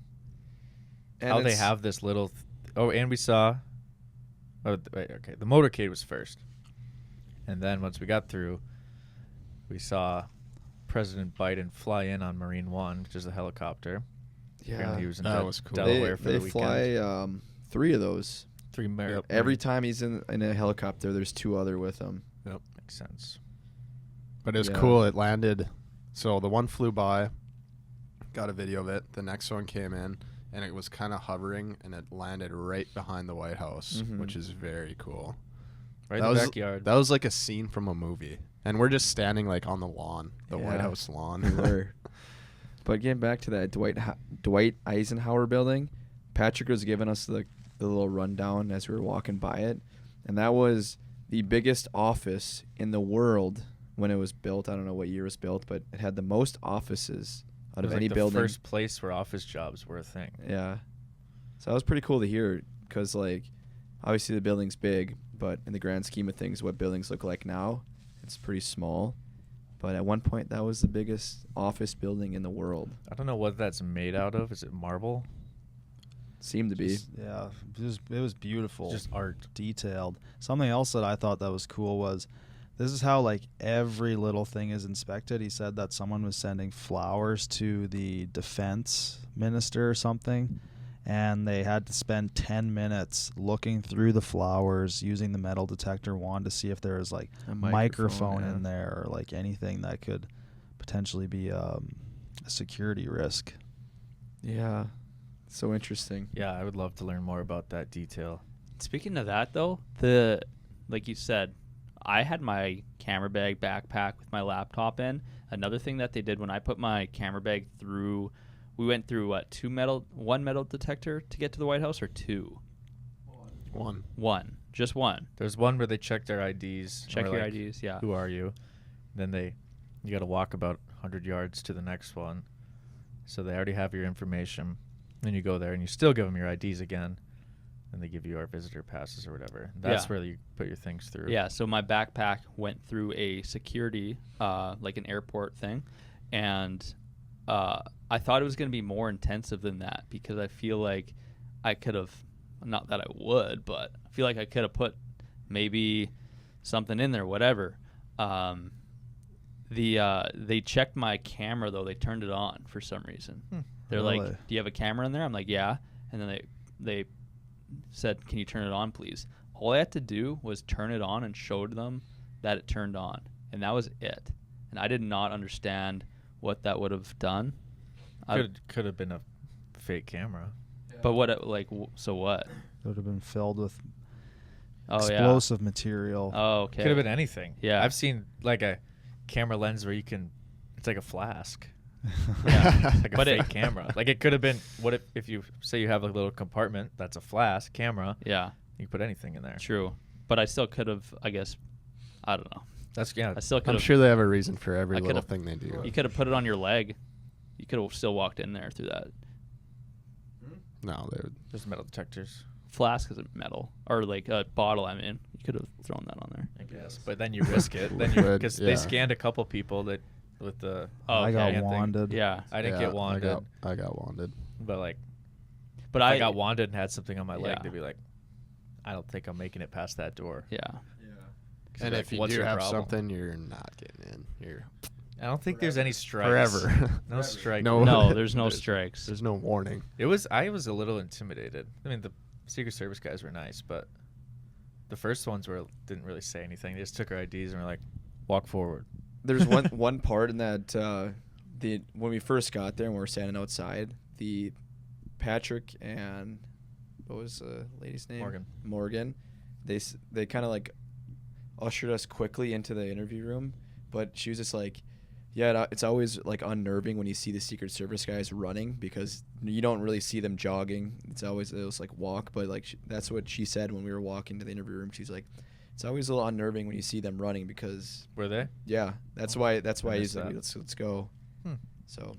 S2: And
S4: How they
S2: it's-
S4: have this little... and we saw... Oh, wait, okay. The motorcade was first. And then once we got through, we saw President Biden fly in on Marine One, which is a helicopter. Apparently he was in
S3: That was cool.
S4: Delaware
S2: They,
S4: for
S2: they
S4: the
S2: fly
S4: weekend.
S2: 3 of those.
S4: 3
S3: Yep.
S2: Every time he's in a helicopter, there's 2 other with him.
S4: Makes sense.
S3: But it was
S2: Yeah.
S3: cool. It landed. So the one flew by, got a video of it. The next one came in, and it was kind of hovering, and it landed right behind the White House,
S2: Mhm.
S3: which is very cool.
S4: Right
S3: That
S4: in the
S3: was-
S4: backyard.
S3: That was like a scene from a movie. And we're just standing like on the lawn, the White
S2: Yeah.
S3: House lawn.
S2: We were. But getting back to that Dwight Eisenhower building, Patrick was giving us the little rundown as we were walking by it, and that was the biggest office in the world when it was built. I don't know what year it was built, but it had the most offices out
S4: It
S2: of
S4: was
S2: any
S4: like the
S2: building.
S4: first place where office jobs were a thing.
S2: Yeah. So that was pretty cool to hear because, like, obviously the building's big, but in the grand scheme of things, what buildings look like now, it's pretty small. But at one point, that was the biggest office building in the world.
S4: I don't know what that's made out of. Is it marble?
S2: Seemed to be.
S5: Just- yeah, it was beautiful.
S4: Just art.
S5: Detailed. Something else that I thought that was cool was this is how like every little thing is inspected. He said that someone was sending flowers to the defense minister or something, and they had to spend 10 minutes looking through the flowers using the metal detector wand to see if there was like
S2: A
S5: microphone
S2: yeah.
S5: in there or like anything that could potentially be a security risk.
S2: Yeah. So interesting.
S4: Yeah, I would love to learn more about that detail.
S1: Speaking of that, though, like you said, I had my camera bag backpack with my laptop in. Another thing that they did when I put my camera bag through, we went through what, one metal detector to get to the White House, or 2? One, just one.
S4: There's one where they checked our IDs.
S1: Check
S4: We're
S1: your
S4: like,
S1: IDs, yeah.
S4: Who are you? Then you got to walk about 100 yards to the next one. So they already have your information. Then you go there and you still give them your IDs again. And they give you our visitor passes or whatever. That's
S1: Yeah.
S4: where you put your things through.
S1: Yeah, so my backpack went through a security, like an airport thing, and I thought it was going to be more intensive than that because I feel like I could have, not that I would, but I feel like I could have put maybe something in there, whatever. They checked my camera though; they turned it on for some reason. They're
S5: Really?
S1: like, "Do you have a camera in there?" I'm like, "Yeah," and then they said, "Can you turn it on, please?" All I had to do was turn it on and showed them that it turned on, and that was it. And I did not understand what that would have done.
S4: Could have been a fake camera.
S1: But so what?
S5: It would have been filled with
S1: Oh
S5: explosive material.
S1: yeah. Oh okay.
S4: Could have been anything.
S1: Yeah.
S4: I've seen like a camera lens where it's like a flask.
S1: Yeah.
S4: Like a
S1: But
S4: fake camera. Like it could have been, what if you say you have a little compartment that's a flash camera,
S1: Yeah.
S4: you can put anything in there.
S1: True. But I still could have. I guess. I don't know.
S4: That's
S1: I still could
S3: I'm
S1: have.
S3: sure they have a reason for every
S1: I
S3: little
S1: could've-
S3: thing they do.
S1: You could have put it on your leg. You could have still walked in there through that.
S3: No, they would.
S4: There's metal detectors.
S1: flask is metal or like a bottle. I mean, you could have thrown that on there.
S4: I guess, but then you risk it. Then
S3: Would,
S4: because
S3: yeah.
S4: they scanned a couple people that with the.
S1: Oh,
S5: I got
S1: okay.
S5: wanded.
S1: Yeah,
S4: I didn't get wanded,
S3: I got wanded.
S4: but like,
S1: but
S4: if I got wanded and had something on my leg,
S1: Yeah.
S4: they'd be like, I don't think I'm making it past that door.
S1: yeah.
S4: 'Cause
S3: And
S4: like,
S3: if you
S4: what's
S3: do
S4: your
S3: have
S4: problem?
S3: something, you're not getting in. You're
S4: I don't think there's any strikes.
S3: forever.
S4: No strike.
S3: No.
S1: No, there's no strikes.
S3: There's no warning.
S4: I was a little intimidated. I mean, the Secret Service guys were nice, but the first ones didn't really say anything. They just took our IDs and were like, walk forward.
S2: There's one part in that when we first got there and we were standing outside, the Patrick and what was the lady's name? Morgan. They kind of like ushered us quickly into the interview room, but she was just like, yeah, it's always like unnerving when you see the Secret Service guys running because you don't really see them jogging. It's always those like walk, but like that's what she said when we were walking to the interview room. She's like, it's always a little unnerving when you see them running because
S4: Were they?
S2: yeah, that's why
S4: I
S2: he's
S4: missed
S2: like,
S4: that.
S2: let's go.
S4: Hmm.
S2: So,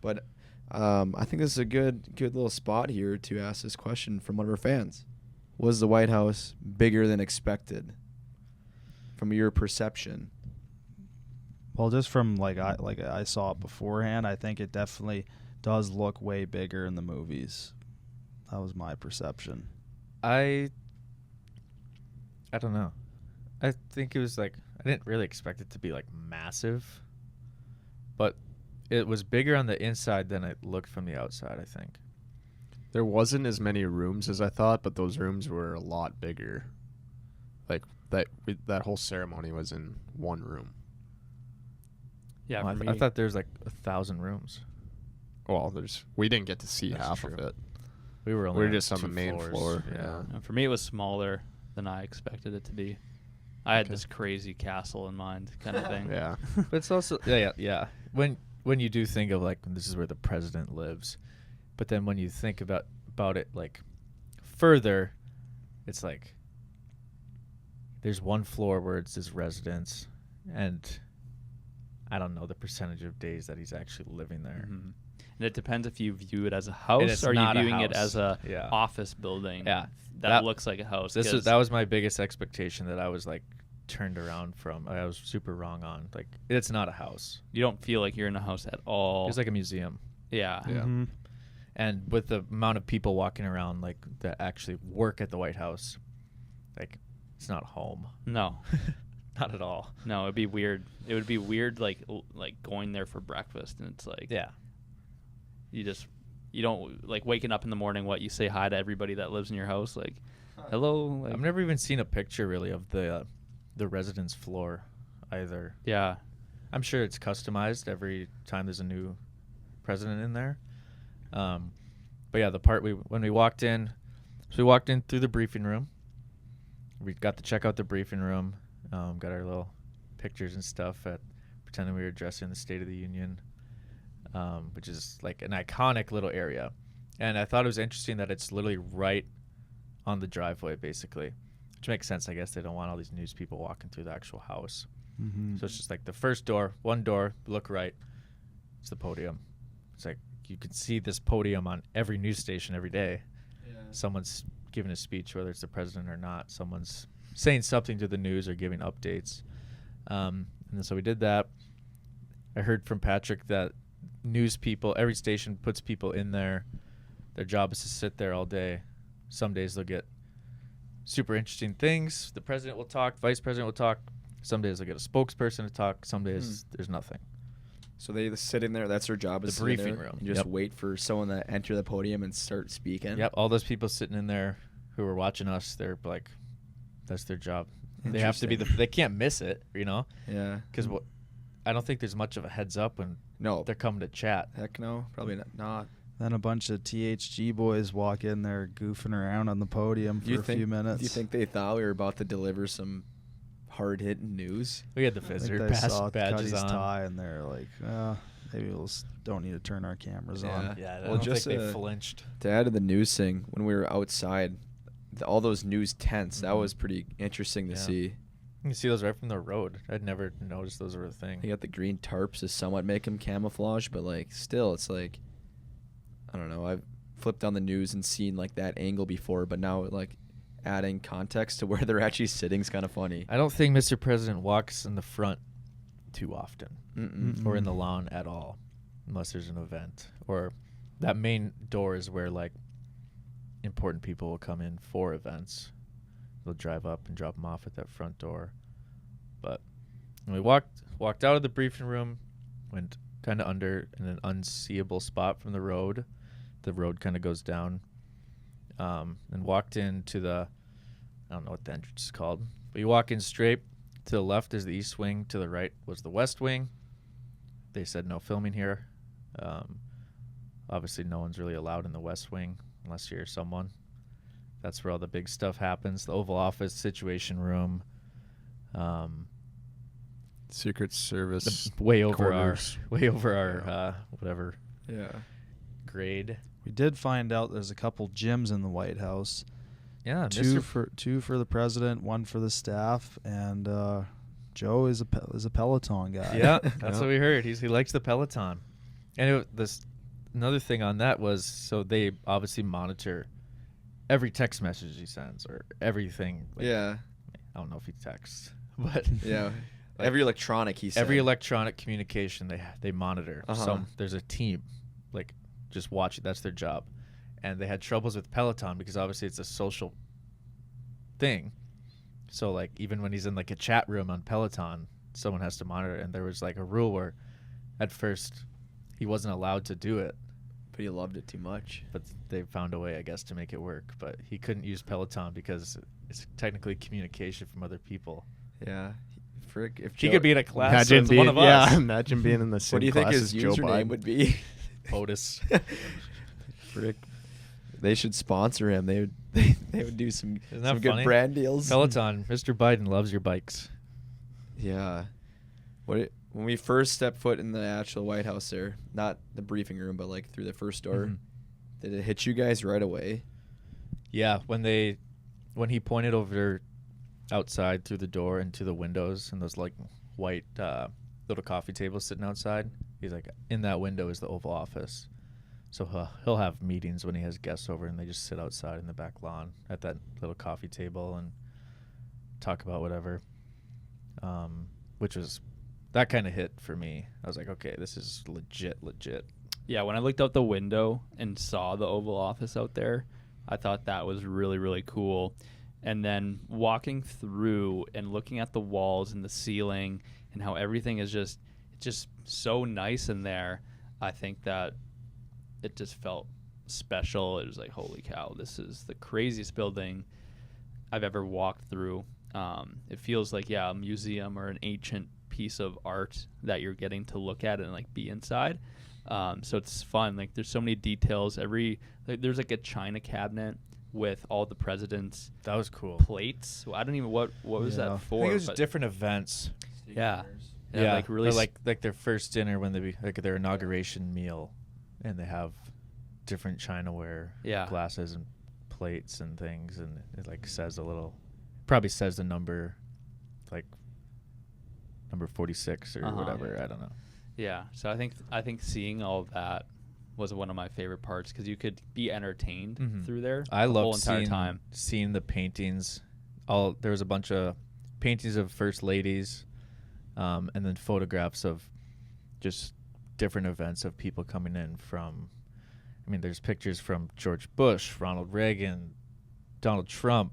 S2: but I think this is a good little spot here to ask this question from one of our fans. Was the White House bigger than expected? From your perception.
S5: Well, just from I saw it beforehand, I think it definitely does look way bigger in the movies. That was my perception.
S4: I don't know. I think it was like I didn't really expect it to be like massive, but it was bigger on the inside than it looked from the outside, I think.
S3: There wasn't as many rooms as I thought, but those rooms were a lot bigger. Like that whole ceremony was in one room.
S1: Yeah,
S4: Well,
S1: for
S4: I
S1: me-
S4: thought there was like 1,000 rooms.
S3: Well, we didn't get to see
S4: That's
S3: half
S4: true.
S3: of it.
S4: We were only
S3: We were just on the
S4: 2
S3: main
S4: floors.
S3: floor.
S4: Yeah.
S1: For me, it was smaller than I expected it to be. I had
S3: Okay.
S1: this crazy castle in mind, kind of thing.
S3: Yeah.
S4: But it's also yeah. When you do think of like this is where the president lives, but then when you think about it like further, it's like there's one floor where it's his residence, and I don't know the percentage of days that he's actually living there.
S1: Mhm. And it depends if you view it as a
S4: And
S1: house
S4: it's
S1: or are you
S4: not a
S1: viewing it
S4: house.
S1: as a
S4: Yeah.
S1: office building.
S4: Yeah.
S1: that
S4: That-
S1: looks like a house.
S4: That was my biggest expectation that I was like turned around from. I was super wrong on. Like it's not a house.
S1: You don't feel like you're in a house at all.
S4: It's like a museum.
S1: yeah.
S3: Yeah.
S5: Mhm.
S4: And with the amount of people walking around like that actually work at the White House, like it's not home.
S1: No,
S4: Not at all.
S1: no, it'd be weird. It would be weird, like going there for breakfast, and it's like
S4: Yeah.
S1: you don't like waking up in the morning. What you say hi to everybody that lives in your house, like hello. Like,
S4: I've never even seen a picture really of the residence floor either.
S1: yeah.
S4: I'm sure it's customized every time there's a new president in there. But yeah, the part when we walked in, so we walked in through the briefing room. We got to check out the briefing room. Got our little pictures and stuff pretending we were addressing the State of the Union, which is like an iconic little area. And I thought it was interesting that it's literally right on the driveway, basically, which makes sense. I guess they don't want all these news people walking through the actual house.
S5: Mhm.
S4: So it's just like the first door, one door, look right. It's the podium. It's like you can see this podium on every news station every day. Someone's giving a speech, whether it's the president or not. Someone's saying something to the news or giving updates. And then so we did that. I heard from Patrick that news people, every station puts people in there. Their job is to sit there all day. Some days they'll get super interesting things. The president will talk, vice president will talk. Some days they'll get a spokesperson to talk. Some days there's nothing.
S2: So they sit in there. That's their job.
S4: The
S2: Is sit in
S4: briefing
S2: there
S4: room.
S2: And just
S4: Yep.
S2: wait for someone to enter the podium and start speaking.
S4: Yep, all those people sitting in there who were watching us, they're like, that's their job. They have to be
S2: Interesting.
S4: they can't miss it, you know?
S2: Yeah.
S4: Because I don't think there's much of a heads up when
S2: No.
S4: they're coming to chat.
S2: Heck no. Probably not.
S5: Then a bunch of THG boys walk in there goofing around on the podium for a few minutes.
S2: Do you think they thought we were about to deliver some hard-hitting news?
S4: We had the
S5: I think
S4: visitor
S5: they
S4: pass
S5: saw
S4: badges
S5: Cuddy's
S4: on.
S5: tie and they're like, maybe don't need to turn our cameras on.
S4: Yeah, I
S2: Well,
S4: don't
S2: just,
S4: think they
S2: uh,
S4: flinched.
S2: To add to the news thing, when we were outside, all those news tents, that
S4: Mhm.
S2: was pretty interesting to
S4: Yeah.
S2: see.
S4: You can see those right from the road. I'd never noticed those were a thing.
S2: They got the green tarps to somewhat make them camouflage, but like still, it's like, I don't know. flipped on the news and seen like that angle before, but now like adding context to where they're actually sitting is kind of funny.
S4: I don't think Mr. President walks in the front too often
S2: Mm-mm.
S4: or in the lawn at all, unless there's an event. Or that main door is where like important people will come in for events. They'll drive up and drop them off at that front door. But when we walked out of the briefing room, went kind of under in an unseeable spot from the road. The road kind of goes down, and walked into the, I don't know what the entrance is called, but you walk in straight. To the left is the east wing. To the right was the west wing. They said no filming here. Obviously, no one's really allowed in the west wing unless you're someone. That's where all the big stuff happens. The Oval Office, Situation Room.
S3: Secret Service.
S4: Way over
S3: quarters.
S4: our whatever
S2: Yeah.
S4: grade.
S5: We did find out there's a couple gyms in the White House.
S4: Yeah,
S5: Two for the president, one for the staff, and Joe is a Peloton guy.
S4: Yeah, that's
S3: Yeah.
S4: what we heard. He likes the Peloton. And another thing on that was, so they obviously monitor every text message he sends or everything. Like,
S2: Yeah.
S4: I don't know if he texts, but
S2: Yeah. Every electronic he said.
S4: every electronic communication they monitor.
S2: Uh-huh.
S4: So there's a team, like, just watch it. That's their job. And they had troubles with Peloton because obviously it's a social thing. So like even when he's in like a chat room on Peloton, someone has to monitor it. And there was like a rule where at first he wasn't allowed to do it,
S2: But he loved it too much.
S4: but they found a way, I guess, to make it work. But he couldn't use Peloton because it's technically communication from other people.
S2: Yeah. Frick, if
S4: He
S2: Joe-
S4: could be in a class
S3: Imagine
S4: with
S3: being,
S4: one of us.
S3: imagine being in the same
S2: What do you think
S3: class
S2: his
S3: as Joe
S2: username
S3: Biden.
S2: would be?
S4: POTUS.
S2: Frick. They should sponsor him. They would do some
S4: Isn't that
S2: good
S4: funny?
S2: brand deals.
S4: Peloton, Mr. Biden loves your bikes.
S2: Yeah. When we first stepped foot in the actual White House there, not the briefing room, but like through the first door,
S4: Mhm.
S2: did it hit you guys right away?
S4: Yeah, when he pointed over outside through the door and to the windows and those like white little coffee tables sitting outside, he's like, in that window is the Oval Office. So he'll have meetings when he has guests over and they just sit outside in the back lawn at that little coffee table and talk about whatever. Which was, that kind of hit for me. I was like, okay, this is legit.
S1: Yeah, when I looked out the window and saw the Oval Office out there, I thought that was really, really cool. And then walking through and looking at the walls and the ceiling and how everything is just so nice in there, I think that it just felt special. It was like, holy cow, this is the craziest building I've ever walked through. It feels like, a museum or an ancient piece of art that you're getting to look at and like be inside. So it's fun. Like there's so many details. There's like a china cabinet with all the president's
S4: That was cool.
S1: plates. I don't even what was
S5: Yeah.
S1: that
S4: I
S1: for?
S4: think it was
S1: but
S4: different events.
S1: yeah,
S4: Yeah,
S1: like really
S4: or like their first dinner when like their inauguration meal, and they have different chinaware,
S1: Yeah.
S4: glasses and plates and things, and it like says probably says the number, like number 46 or
S1: Uh-huh.
S4: whatever. I don't know.
S1: Yeah, so I think seeing all of that was one of my favorite parts because you could be entertained
S4: Mhm.
S1: through there.
S4: I
S1: the whole
S4: loved
S1: entire time.
S4: seeing the paintings. There was a bunch of paintings of first ladies, and then photographs of just different events of people coming in from. I mean, there's pictures from George Bush, Ronald Reagan, Donald Trump,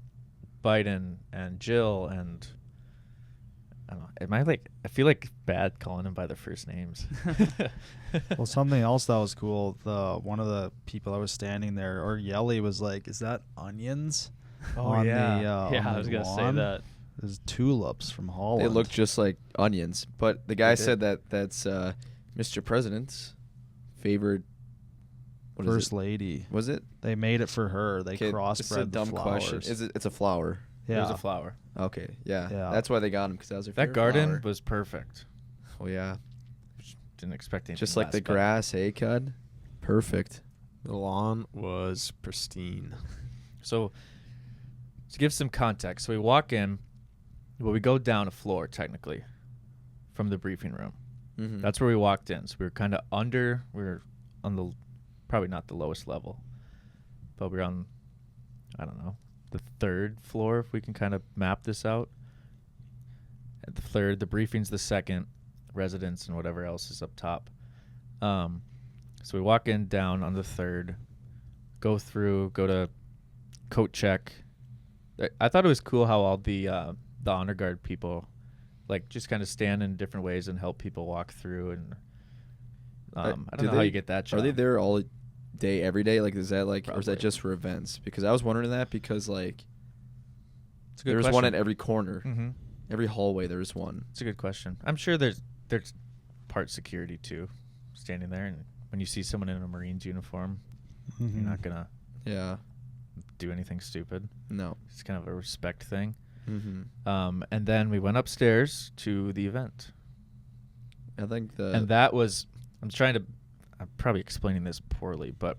S4: Biden, and Jill, and I don't know. I feel like bad calling them by their first names.
S5: Well, something else that was cool. One of the people that was standing there, or Yelly, was like, "Is that onions?" on
S4: yeah.
S5: the
S1: Yeah,
S5: on
S1: I
S5: the
S1: was gonna say
S5: lawn?"
S1: that.
S5: There's tulips from Holland.
S2: They look just like onions. But the guy
S4: They
S2: said that's Mr. President's favorite. What is
S5: First
S2: it?
S5: lady.
S2: Was it?
S5: They made it for her. They
S2: Okay,
S5: crossbred
S2: this is a
S5: the
S2: dumb
S5: flowers.
S2: question. Is it? It's a flower.
S4: It
S5: Yeah.
S4: was a flower.
S2: Okay, yeah.
S5: Yeah.
S2: That's why they got him because that was their
S4: That
S2: favorite
S4: garden
S2: flower.
S4: was perfect.
S2: Oh yeah,
S4: Didn't expect anything
S2: just like
S4: less,
S2: the
S4: but-
S2: grass, eh, Cud? Perfect.
S3: The lawn was pristine.
S4: So, to give some context, so we walk in, well, we go down a floor technically from the briefing room.
S2: Mm-hmm.
S4: That's where we walked in. So we were kind of we were on the, probably not the lowest level. but we're on, I don't know, the 3rd floor, if we can kind of map this out. At the 3rd, the briefing's the 2nd, residence and whatever else is up top. So we walk in down on the 3rd, go to coat check. I thought it was cool how all the honor guard people like just kind of stand in different ways and help people walk through. And I don't know how you get that job.
S2: Are they there all day, every day? Like, is that like, or is that
S4: Probably.
S2: just for events? Because I was wondering that because like
S4: It's a good
S2: there's
S4: question.
S2: one at every corner,
S4: Mm-hmm.
S2: every hallway. There's one.
S4: It's a good question. I'm sure there's part security too, standing there, and when you see someone in a Marines uniform,
S5: Mm-hmm.
S4: you're not gonna
S2: Yeah.
S4: do anything stupid.
S2: No.
S4: It's kind of a respect thing.
S2: Mm-hmm.
S4: And then we went upstairs to the event,
S2: I think the
S4: and that was I'm probably explaining this poorly, but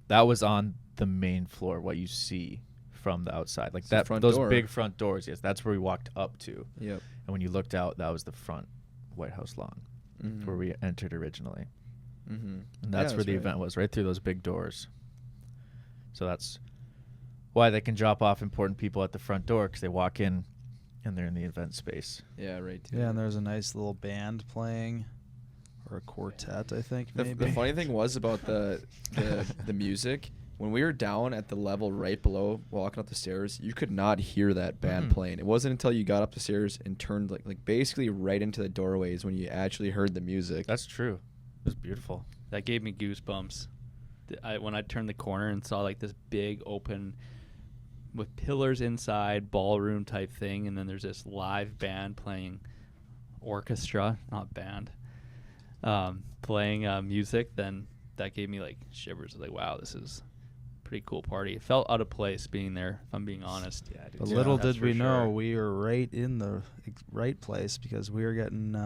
S4: that was on the main floor. What you see from the outside, like
S2: It's the
S4: that,
S2: front
S4: those
S2: door.
S4: big front doors. Yes, that's where we walked up to.
S2: Yep.
S4: And when you looked out, that was the front White House lawn
S2: Mm-hmm.
S4: where we entered originally.
S2: Mm-hmm.
S4: And that's where the event was, right through those big doors. So that's why they can drop off important people at the front door, because they walk in and they're in the event space.
S2: Yeah. Right.
S5: Yeah, and there's a nice little band playing, or a quartet, I think,
S2: The
S5: maybe.
S2: funny thing was about the music. When we were down at the level right below, walking up the stairs, you could not hear that band playing. It wasn't until you got up the stairs and turned like basically right into the doorways when you actually heard the music.
S4: That's true. It was beautiful.
S1: That gave me goosebumps. When I turned the corner and saw like this big open with pillars inside, ballroom type thing, and then there's this live band playing orchestra, not band, playing music, then that gave me like shivers. Like, wow, this is a pretty cool party. It felt out of place being there, if I'm being honest.
S4: Yeah, dude.
S5: But
S3: Yeah,
S5: little
S1: that's
S5: did
S1: for
S5: we know
S1: sure.
S5: we were right in the right place, because we were getting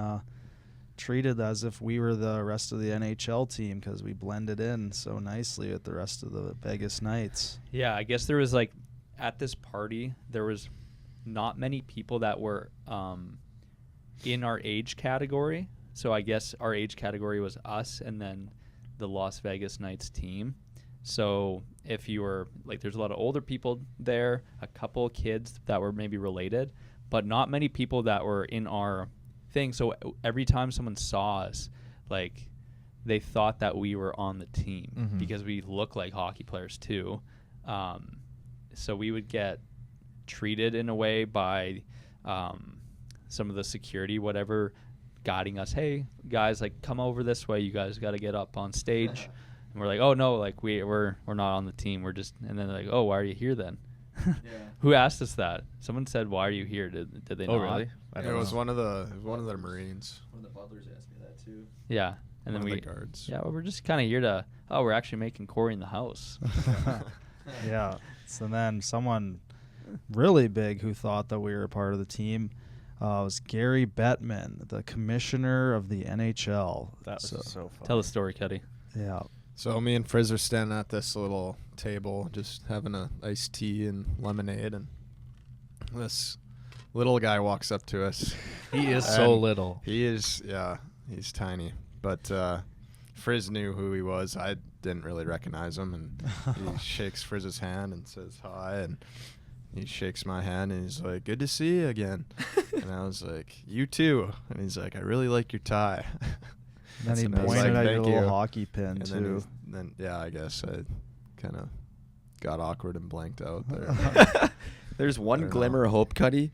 S5: treated as if we were the rest of the NHL team, because we blended in so nicely with the rest of the Vegas Knights.
S1: Yeah, I guess there was like, at this party, there was not many people that were in our age category. So I guess our age category was us and then the Las Vegas Knights team. So if you were like, there's a lot of older people there, a couple kids that were maybe related, but not many people that were in our thing. So every time someone saw us, like, they thought that we were on the team
S4: Mhm.
S1: because we look like hockey players too. So we would get treated in a way by some of the security, whatever, guiding us. Hey, guys, like, come over this way. You guys got to get up on stage. And we're like, oh no, like we're not on the team. We're just. And then they're like, oh, why are you here then? Who asked us that? Someone said, why are you here? Did they
S4: Oh,
S1: not?
S4: really? I
S3: It
S4: don't
S3: was
S4: know.
S3: one of the Marines.
S2: One of the butlers asked me that too.
S1: Yeah. And
S3: One
S1: then
S3: of
S1: we.
S3: the guards.
S1: Yeah, well, we're just kind of here to. Oh, we're actually making Corey in the house.
S5: Yeah. So then someone really big who thought that we were part of the team was Gary Bettman, the commissioner of the NHL.
S4: That was so fun.
S1: Tell the story, Cuddy.
S5: Yeah.
S3: So me and Frizz are standing at this little table, just having a iced tea and lemonade, and this little guy walks up to us.
S4: He is so
S3: And
S4: little.
S3: He is, yeah, he's tiny. But Frizz knew who he was. I didn't really recognize him, and he shakes Frizz's hand and says hi, and he shakes my hand, and he's like, "Good to see you again." And I was like, "You too." And he's like, "I really like your tie."
S5: Then he
S3: And I was
S5: pointed
S3: like,
S5: at your
S3: "Thank
S5: little
S3: you."
S5: hockey pin
S3: And
S5: too.
S3: then yeah, I guess I kind of got awkward and blanked out there.
S2: There's
S3: I
S2: one
S3: don't
S2: glimmer
S3: know.
S2: of hope, Cuddy,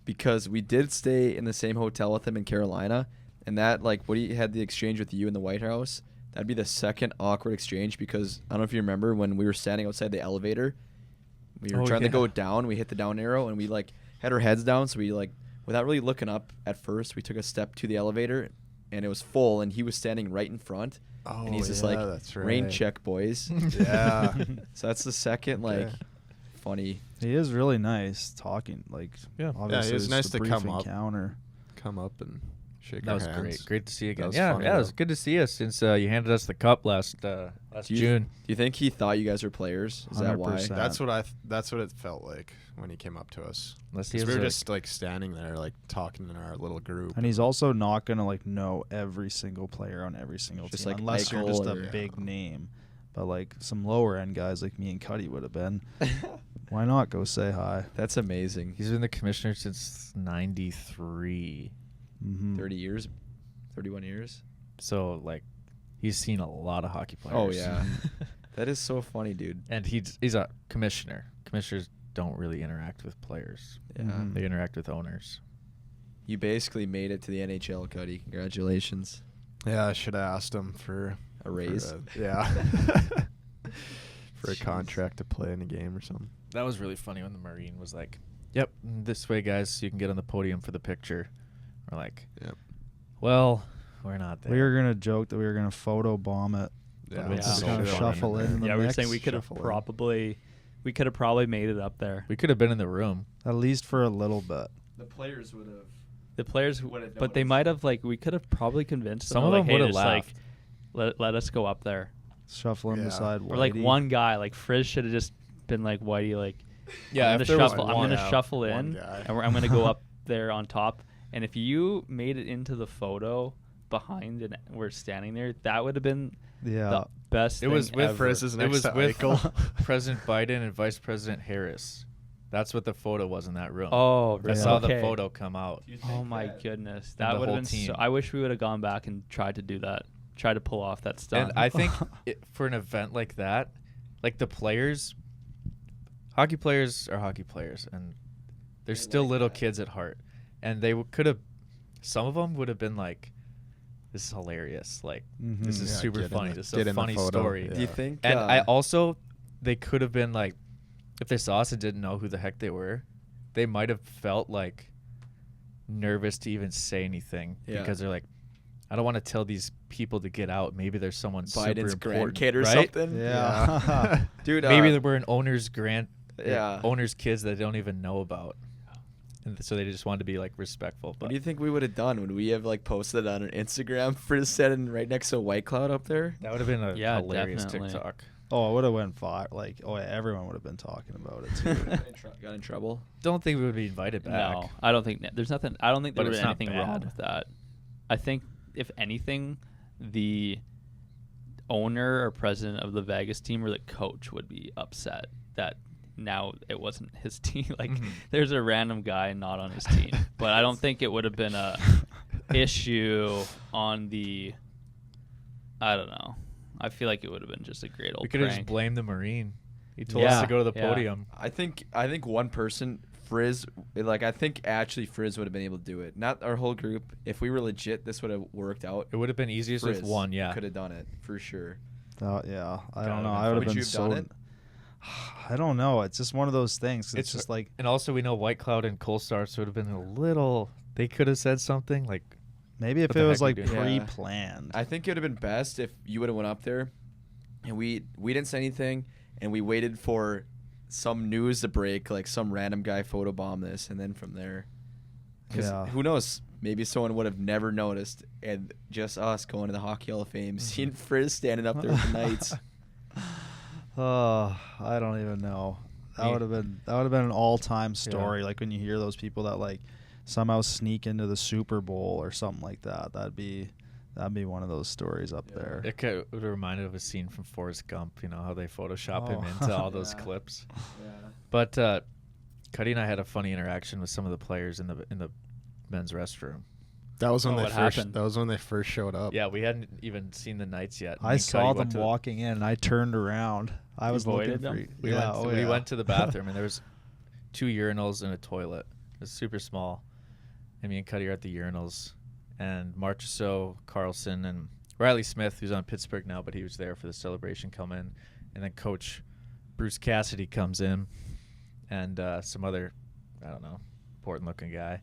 S2: because we did stay in the same hotel with him in Carolina, and that, like, what he had the exchange with you in the White House, that'd be the second awkward exchange, because I don't know if you remember when we were standing outside the elevator, we were
S4: Oh,
S2: trying to go
S4: yeah.
S2: down, we hit the down arrow, and we, like, had our heads down, so we, like, without really looking up at first, we took a step to the elevator, and it was full, and he was standing right in front,
S3: Oh,
S2: and he's just
S3: yeah,
S2: like,
S3: that's
S2: rain
S3: right.
S2: check, boys.
S3: Yeah.
S2: So that's the second, like,
S3: Okay.
S2: funny.
S5: He is really nice talking. Like,
S4: Yeah.
S5: obviously
S3: was
S5: it's
S3: nice
S5: the
S3: to
S5: brief
S3: come up.
S5: encounter.
S3: Come up and shake
S4: That
S3: our
S4: was
S3: hands.
S4: great. Great to see you again.
S3: was
S4: Yeah,
S3: funny,
S4: yeah, it was
S3: though.
S4: good to see you since you handed us the cup last
S2: Do you,
S4: June.
S2: Do you think he thought you guys were players? Is that why?
S5: 100%.
S3: That's what it felt like when he came up to us.
S4: Unless he
S3: 'Cause
S4: has
S3: we were
S4: a-
S3: just like standing there, like talking in our little group.
S5: And he's also not gonna like know every single player on every single
S2: Just
S5: team
S2: like
S5: unless you're just a
S2: Eichel or-
S5: big name. But like some lower end guys like me and Cuddy would have been. Why not go say hi?
S2: That's amazing.
S4: He's been the commissioner since '93.
S2: 30 years, 31 years.
S4: So like, he's seen a lot of hockey players.
S2: Oh yeah, that is so funny, dude.
S4: And he's a commissioner. Commissioners don't really interact with players.
S2: Yeah,
S5: Mhm.
S4: They interact with owners.
S2: you basically made it to the NHL, Cuddy. Congratulations.
S3: Yeah, I should have asked him for
S2: A raise.
S3: yeah. For a
S2: Jeez.
S3: contract to play in a game or something.
S4: That was really funny when the Marine was like, "Yep, this way, guys, so you can get on the podium for the picture." We're like,
S3: Yep.
S4: "Well, we're not there."
S5: We were gonna joke that we were gonna photo bomb it.
S3: Yeah,
S4: Yeah.
S5: Just
S4: So
S5: kind of
S4: funny.
S5: shuffle in the
S1: Yeah, we were
S5: mix.
S1: saying we could have
S3: shuffle in.
S1: probably made it up there.
S4: We could have been in the room.
S5: At least for a little bit.
S2: The players would have.
S1: The players,
S2: Would've
S1: but they
S2: noticed.
S1: might have we could have probably convinced
S4: Some
S1: them.
S4: of
S1: like,
S4: them
S1: hey,
S4: would've
S1: just, like,
S4: laughed.
S1: let us go up there.
S5: Shuffle him
S3: Yeah.
S5: beside
S1: Or like
S5: Whitey.
S1: one guy, like Frizz should have just been like Whitey, like
S4: Yeah,
S1: I'm
S4: if
S1: gonna
S4: there was
S1: shuffle. I'm
S4: one-
S1: gonna shuffle
S3: one
S1: in,
S3: guy.
S1: and I'm gonna go up there on top. And if you made it into the photo behind and we're standing there, that would have been
S5: Yeah.
S1: the best.
S4: It was
S1: thing
S4: with
S1: ever.
S3: Frizz's
S4: It
S3: next
S4: was
S3: to
S4: with
S3: Eichel.
S4: President Biden and Vice President Harris. That's what the photo was in that room.
S1: Oh,
S4: I
S1: right.
S4: saw
S1: okay.
S4: the photo come out.
S1: Oh my goodness,
S4: the
S1: that would have
S4: whole
S1: been.
S4: team.
S1: So, I wish we would have gone back and tried to do that. Try to pull off that stunt.
S4: And I think for an event like that, like the players, hockey players are hockey players, and they're still
S2: like
S4: little
S2: that.
S4: kids at heart. And they could have, some of them would have been like, "This is hilarious. Like, this
S5: Mhm.
S4: is
S3: Yeah,
S4: super
S3: get in
S4: funny.
S3: the-
S4: This
S3: get
S4: is a
S3: in the
S4: funny
S3: photo.
S4: story."
S3: Yeah.
S2: Do you think?
S4: And I also, they could have been like, if they saw us and didn't know who the heck they were, they might have felt like nervous to even say anything
S2: Yeah.
S4: because they're like, I don't want to tell these people to get out. Maybe there's someone
S2: Biden's
S4: super important,
S2: grandkid or
S4: right?
S2: something.
S5: Yeah.
S2: Dude.
S4: Maybe they were an owner's
S2: Yeah.
S4: owner's kids that they don't even know about, and so they just wanted to be like respectful.
S2: What
S4: But
S2: do you think we would have done? Would we have like posted on our Instagram for setting right next to White Cloud up there?
S4: that would have been a
S1: Yeah,
S4: hilarious
S1: definitely.
S4: TikTok.
S5: Oh, it would have went far. Like, oh, yeah, everyone would have been talking about it too.
S2: Got in trouble.
S4: Don't think we would be invited back.
S1: No, I don't think there's nothing. I don't think there
S4: But
S1: was
S4: it's not
S1: anything wrong
S4: bad.
S1: with that. I think if anything, the owner or president of the Vegas team or the coach would be upset that now it wasn't his team. Like
S4: Mhm.
S1: there's a random guy not on his team, but I don't think it would have been a issue on the. I don't know. I feel like it would have been just a great old
S4: We could have
S1: prank.
S4: just blamed the Marine. He told us
S1: Yeah,
S4: to go to the
S1: yeah.
S4: podium.
S2: I think one person, Frizz, like I think actually Frizz would have been able to do it. Not our whole group. If we were legit, this would have worked out.
S4: It would have been easiest with one. Yeah.
S2: could have done it for sure.
S5: Yeah, I
S4: Gotta
S5: don't know.
S4: have
S5: I would
S2: Would
S5: have been
S2: you have
S5: so.
S2: done it?
S5: I don't know. It's just one of those things. It's just like
S4: And also, we know White Cloud and Coal Stars would have been a little. They could have said something like,
S5: maybe if
S4: What
S5: it
S4: the
S5: was
S4: heck
S5: like
S4: are you
S2: doing? Yeah.
S5: pre-planned.
S2: I think it would have been best if you would have went up there, and we didn't say anything, and we waited for some news to break, like some random guy photobomb this, and then from there, because
S5: Yeah.
S2: who knows, maybe someone would have never noticed, and just us going to the Hockey Hall of Fame, seeing Frizz standing up there with the Knights.
S5: Oh, I don't even know. That
S4: Me-
S5: would have been an all-time story. Like when you hear those people that like somehow sneak into the Super Bowl or something like that. That'd be one of those stories up
S2: Yeah.
S5: there.
S4: it could have reminded of a scene from Forrest Gump. You know how they Photoshop him
S5: Oh.
S4: into all those
S2: Yeah.
S4: clips.
S2: Yeah.
S4: But Cuddy and I had a funny interaction with some of the players in the men's restroom.
S3: That was when
S1: Oh,
S3: they
S1: what
S3: first.
S1: happened?
S3: That was when they first showed up.
S4: Yeah, we hadn't even seen the Knights yet. Me
S5: I
S4: and
S5: saw
S4: Cuddy
S5: them
S4: went to the-
S5: walking in, and I turned around. I
S1: You
S5: was looking
S1: avoided
S5: for
S1: them?
S4: We
S5: yeah,
S4: went.
S5: oh,
S4: We
S5: yeah.
S4: went to the bathroom, and there was 2 urinals and a toilet. It was super small. And me and Cuddy are at the urinals, and Marchessault, Carlson, and Riley Smith, who's on Pittsburgh now, but he was there for the celebration, come in, and then Coach Bruce Cassidy comes in, and some other, I don't know, important-looking guy.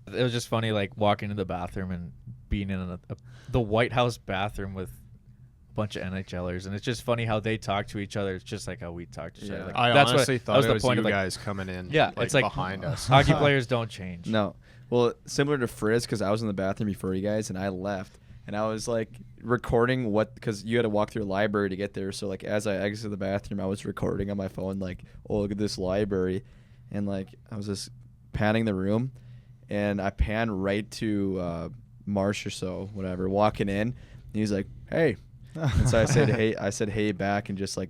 S4: It was just funny, like walking into the bathroom and being in the White House bathroom with a bunch of NHLers, and it's just funny how they talk to each other. It's just like how we talk to each other.
S2: Yeah.
S4: Like,
S3: I
S4: that's
S3: honestly
S4: what,
S3: thought
S4: that was
S3: it
S4: the
S3: was
S4: point
S3: you
S4: of like,
S3: guys coming in.
S4: yeah, it's like
S3: behind us.
S4: hockey players don't change.
S2: No. Well, similar to Frizz, because I was in the bathroom before you guys, and I left, and I was like recording because you had to walk through a library to get there. So like as I exited the bathroom, I was recording on my phone, like, oh, look at this library, and like I was just panning the room, and I panned right to Marsh or so, whatever, walking in, and he's like, hey. And so I said hey back and just like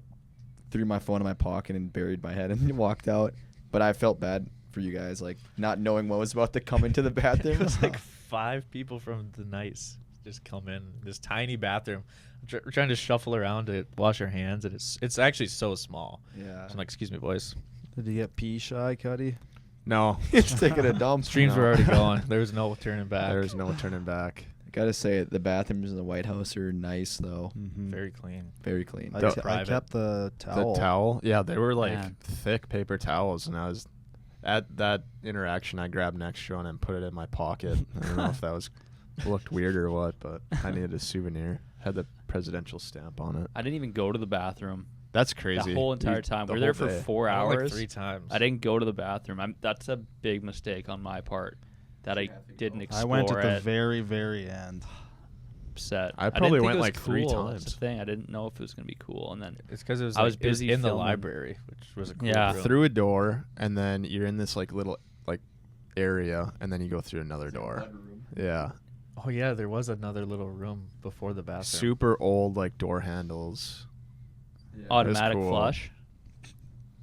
S2: threw my phone in my pocket and buried my head and walked out. But I felt bad for you guys, like not knowing what was about to come into the bathroom.
S4: It was like 5 people from the Nice just come in this tiny bathroom. We're trying to shuffle around to wash our hands, and it's actually so small.
S2: Yeah.
S4: So I'm like, excuse me, boys.
S5: Did you get pee shy, Cuddy?
S3: No,
S2: It's taking a dump.
S4: Streams
S3: No.
S4: were already going. There was no turning back.
S3: there's no turning back.
S2: I gotta say, the bathrooms in the White House are nice though.
S5: Mm-hmm.
S4: Very clean.
S2: Very clean.
S5: I,
S3: Don't-
S5: I
S4: private.
S5: kept the towel.
S3: The towel, yeah, they were like
S1: Man.
S3: thick paper towels, and I was at that interaction. I grabbed an extra one and put it in my pocket. I don't know if that was looked weird or what, but I needed a souvenir. Had the presidential stamp on it.
S1: I didn't even go to the bathroom
S3: That's crazy.
S1: the whole entire time. We were there for 4
S4: I went
S1: hours.
S4: like 3 times.
S1: I didn't go to the bathroom. That's a big mistake on my part that I didn't explore.
S5: I went at the
S1: it.
S5: very, very end.
S1: Upset.
S3: I
S1: didn't
S3: probably
S1: think
S3: went
S1: it was
S3: like 3
S1: cool. That's
S3: times.
S1: the thing. I didn't know if it was going to be cool, and then
S4: It's because it was
S1: I was
S4: it was
S1: busy
S4: in the
S1: filming.
S4: library, which was a cool
S1: Yeah.
S4: room.
S3: Through a door, and then you're in this like little like area, and then you go through another door. Yeah,
S4: Oh yeah, there was another little room before the bathroom.
S3: super old like door handles.
S1: automatic
S3: cool.
S1: flush.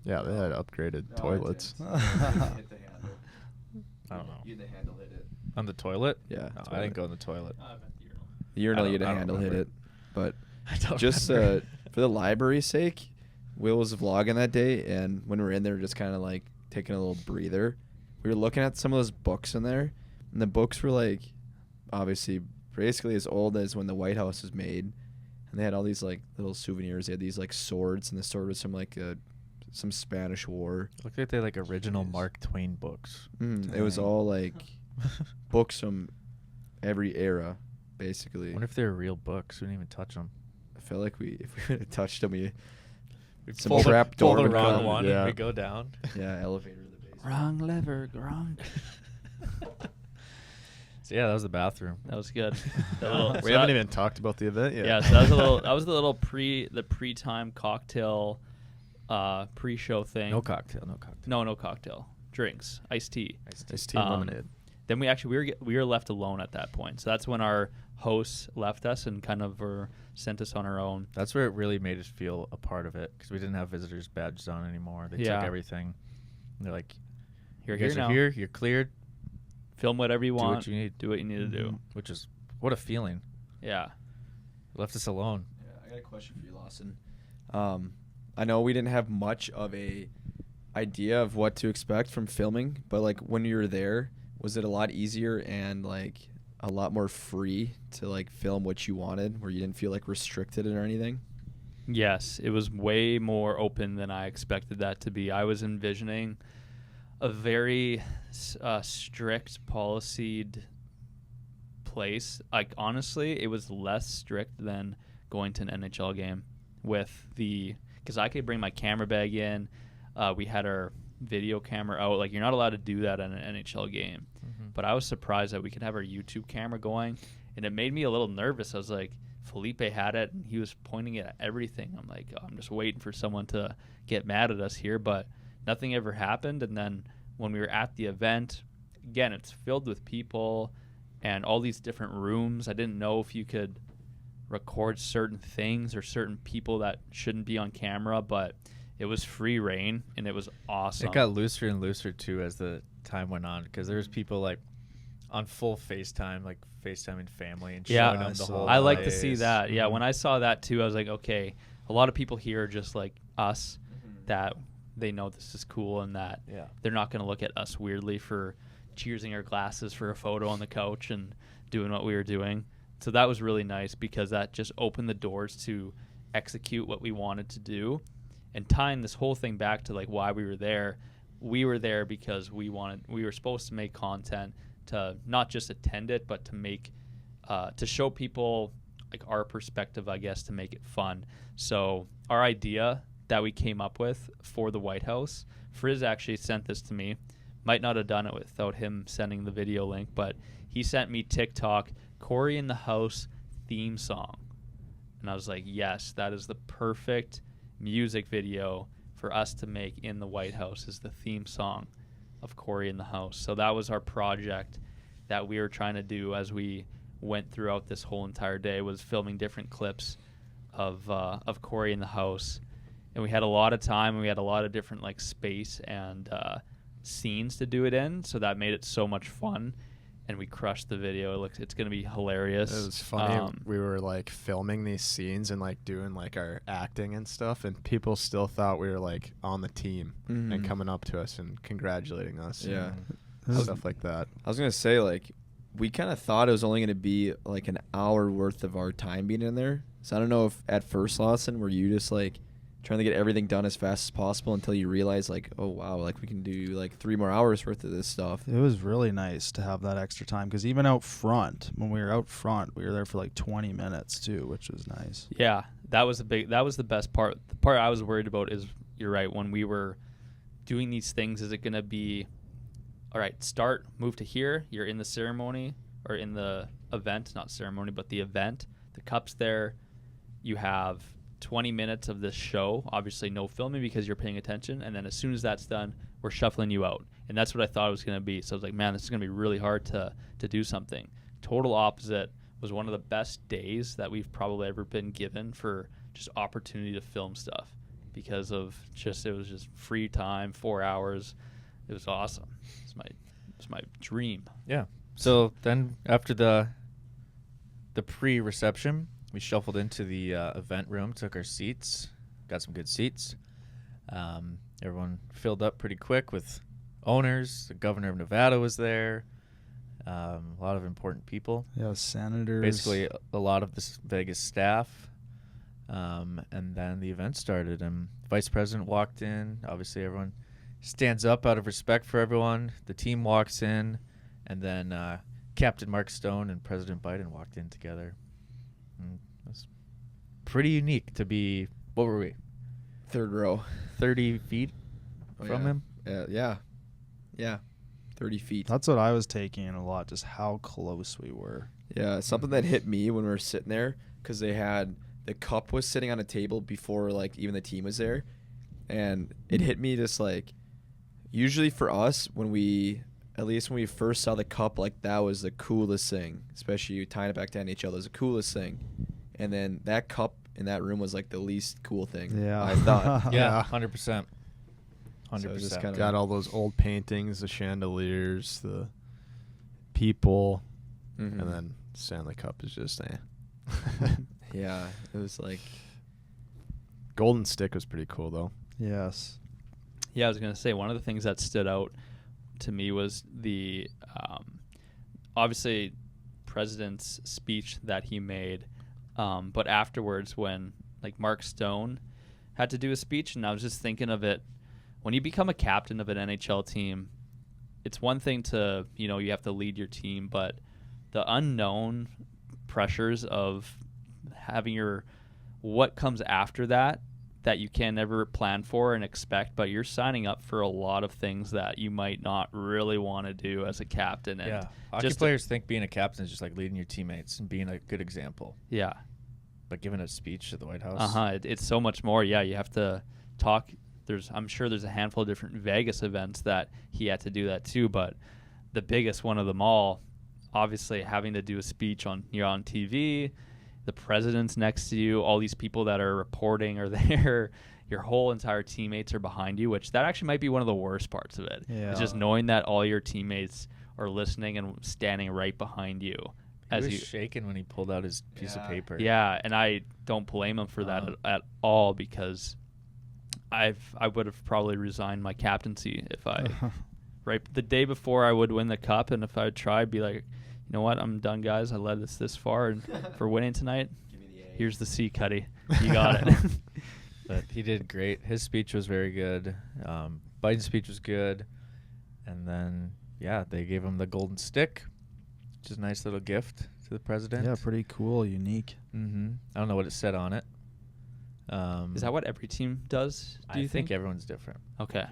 S3: Yeah, they had upgraded toilets.
S4: I don't know.
S2: You the handle hit it.
S4: On the toilet?
S2: Yeah.
S4: No, I didn't go in the toilet.
S2: The urinal,
S4: I
S2: you
S4: don't-
S2: the
S4: I don't
S2: handle hit
S4: remember.
S2: it. But
S4: I don't
S2: just
S4: remember.
S2: for the library's sake, Will was vlogging that day, and when we were in there, just kind of like taking a little breather. We were looking at some of those books in there, and the books were like, obviously, basically as old as when the White House was made, and they had all these like little souvenirs. They had these like swords, and the sword was from like some Spanish war.
S4: Looked like they like original
S2: Jeez.
S4: Mark Twain books.
S2: It was
S5: Dang.
S2: all like books from every era, basically.
S4: I wonder if they were real books. We didn't even touch them.
S2: I felt like if we would have touched them,
S4: We
S2: Some
S4: pull
S2: trap
S4: pull
S2: door
S4: the
S2: would
S4: wrong
S2: come.
S4: one
S3: Yeah.
S4: and we go down.
S2: yeah, elevator to the basement.
S1: Wrong lever, wrong.
S4: So yeah, that was the bathroom.
S1: That was good. The little-
S3: We
S1: so
S3: haven't
S1: that-
S3: even talked about the event yet.
S1: Yeah, so that was a little. That was the little pre-time cocktail, pre-show thing.
S4: No cocktail. No cocktail.
S1: No cocktail. Drinks, iced tea.
S3: Iced tea
S1: Um,
S3: lemonade.
S1: Then we were left alone at that point. So that's when our hosts left us and kind of sent us on our own.
S4: That's where it really made us feel a part of it because we didn't have visitors badges on anymore. They
S1: Yeah.
S4: took everything. And they're like,
S1: You're
S4: you guys
S1: here
S4: are
S1: now.
S4: here. You're cleared.
S1: Film whatever you
S4: Do
S1: want.
S4: what you need.
S1: Do what you need to do.
S4: Which is what a feeling.
S1: Yeah.
S4: Left us alone.
S2: Yeah, I got a question for you, Lawson. I know we didn't have much of a idea of what to expect from filming, but like when you were there, was it a lot easier and like a lot more free to like film what you wanted, where you didn't feel like restricted or anything?
S1: Yes, it was way more open than I expected that to be. I was envisioning a very strict policed place. Like honestly, it was less strict than going to an NHL game because I could bring my camera bag in. We had our video camera out. Like you're not allowed to do that at an NHL game. But I was surprised that we could have our YouTube camera going, and it made me a little nervous. I was like, Felipe had it, and he was pointing it at everything. I'm like, oh, I'm just waiting for someone to get mad at us here, but nothing ever happened. And then when we were at the event, again, it's filled with people and all these different rooms. I didn't know if you could record certain things or certain people that shouldn't be on camera, but it was free reign, and it was awesome.
S4: It got looser and looser too as the time went on because there was people like on full FaceTime, like FaceTiming family and
S1: Yeah,
S4: showing them
S5: I
S4: the
S5: saw
S4: whole.
S1: I like to
S4: place.
S1: see that. Yeah,
S4: Mhm.
S1: when I saw that too, I was like, okay, a lot of people here are just like us, that they know this is cool and that
S4: Yeah.
S1: they're not going to look at us weirdly for cheersing our glasses for a photo on the couch and doing what we were doing. So that was really nice because that just opened the doors to execute what we wanted to do. And tying this whole thing back to like why we were there because we were supposed to make content to not just attend it, but to make to show people like our perspective, I guess, to make it fun. So our idea that we came up with for the White House, Frizz actually sent this to me. Might not have done it without him sending the video link, but he sent me TikTok Corey in the House theme song. And I was like, yes, that is the perfect music video for us to make in the White House, is the theme song of Corey in the House. So that was our project that we were trying to do as we went throughout this whole entire day, was filming different clips of Corey in the house, and we had a lot of time, and we had a lot of different like space and scenes to do it in, so that made it so much fun. And we crushed the video. It's going to be hilarious.
S3: It was funny. We were like filming these scenes and like doing like our acting and stuff, and people still thought we were like on the team and coming up to us and congratulating us.
S2: Yeah.
S3: And stuff like that.
S2: I was gonna say, like, we kind of thought it was only gonna be like an hour worth of our time being in there. So I don't know if at first, Lawson, were you just like trying to get everything done as fast as possible until you realize, like, oh wow, like we can do like 3 more hours worth of this stuff.
S5: It was really nice to have that extra time, because even out front, when we were out front, we were there for like 20 minutes too, which was nice.
S1: Yeah, that was the best part. The part I was worried about is, you're right, when we were doing these things, is it going to be, all right, start, move to here, you're in the ceremony, or in the event, not ceremony, but the event, the cup's there, you have 20 minutes of this show, obviously no filming because you're paying attention, and then as soon as that's done, we're shuffling you out. And that's what I thought it was going to be. So I was like, man, this is going to be really hard to do something. Total opposite. Was one of the best days that we've probably ever been given for just opportunity to film stuff, because of just, it was just free time, 4 hours. It was awesome. It's my dream.
S4: Yeah. So then after the pre-reception, we shuffled into the event room, took our seats, got some good seats. Everyone filled up pretty quick with owners. The governor of Nevada was there. A lot of important people.
S5: Yeah, senators.
S4: Basically, a lot of this Vegas staff. And then the event started, and Vice President walked in. Obviously, everyone stands up out of respect for everyone. The team walks in, and then Captain Mark Stone and President Biden walked in together. And it was pretty unique to be, what were we?
S2: 3rd row.
S4: 30 feet from him?
S2: Yeah. 30 feet.
S5: That's what I was taking in a lot, just how close we were.
S2: Yeah, something that hit me when we were sitting there, because they had, the cup was sitting on a table before like even the team was there, and it hit me just like, usually for us, at least when we first saw the cup, like that was the coolest thing, especially tying it back to NHL, that was the coolest thing. And then that cup in that room was like the least cool thing,
S5: Yeah.
S2: I thought.
S4: Yeah, 100%. 100%.
S2: So it was just kinda-
S3: Got all those old paintings, the chandeliers, the people,
S2: Mhm.
S3: and then Stanley Cup is just
S2: Yeah, it was like,
S3: Golden Stick was pretty cool though.
S5: Yes.
S1: Yeah, I was going to say, one of the things that stood out to me was the obviously president's speech that he made, but afterwards when like Mark Stone had to do a speech, and I was just thinking of it, when you become a captain of an NHL team, it's one thing to, you have to lead your team, but the unknown pressures of having what comes after that you can never plan for and expect, but you're signing up for a lot of things that you might not really want to do as a captain. And
S4: Yeah. Hockey players think being a captain is just like leading your teammates and being a good example.
S1: Yeah.
S4: But giving a speech at the White House.
S1: It's so much more. Yeah, you have to talk. I'm sure there's a handful of different Vegas events that he had to do that too, but the biggest one of them all, obviously having to do a speech you're on TV, the president's next to you, all these people that are reporting are there, your whole entire teammates are behind you, which that actually might be one of the worst parts of it.
S5: Yeah.
S1: It's just knowing that all your teammates are listening and standing right behind you.
S4: He was shaking when he pulled out his piece of paper.
S1: Yeah, and I don't blame him for that at all, because I would have probably resigned my captaincy if I right the day before I would win the cup, and if I would try, I'd be like, you know what, I'm done, guys. I led us this far, and for winning tonight, here's the C, Cuddy. You got it.
S4: But he did great. His speech was very good. Biden's speech was good. And then, they gave him the golden stick, which is a nice little gift to the president.
S5: Yeah, pretty cool, unique.
S4: Mm-hmm. I don't know what it said on it.
S1: Is that what every team does, do you
S4: I think everyone's different.
S1: Okay.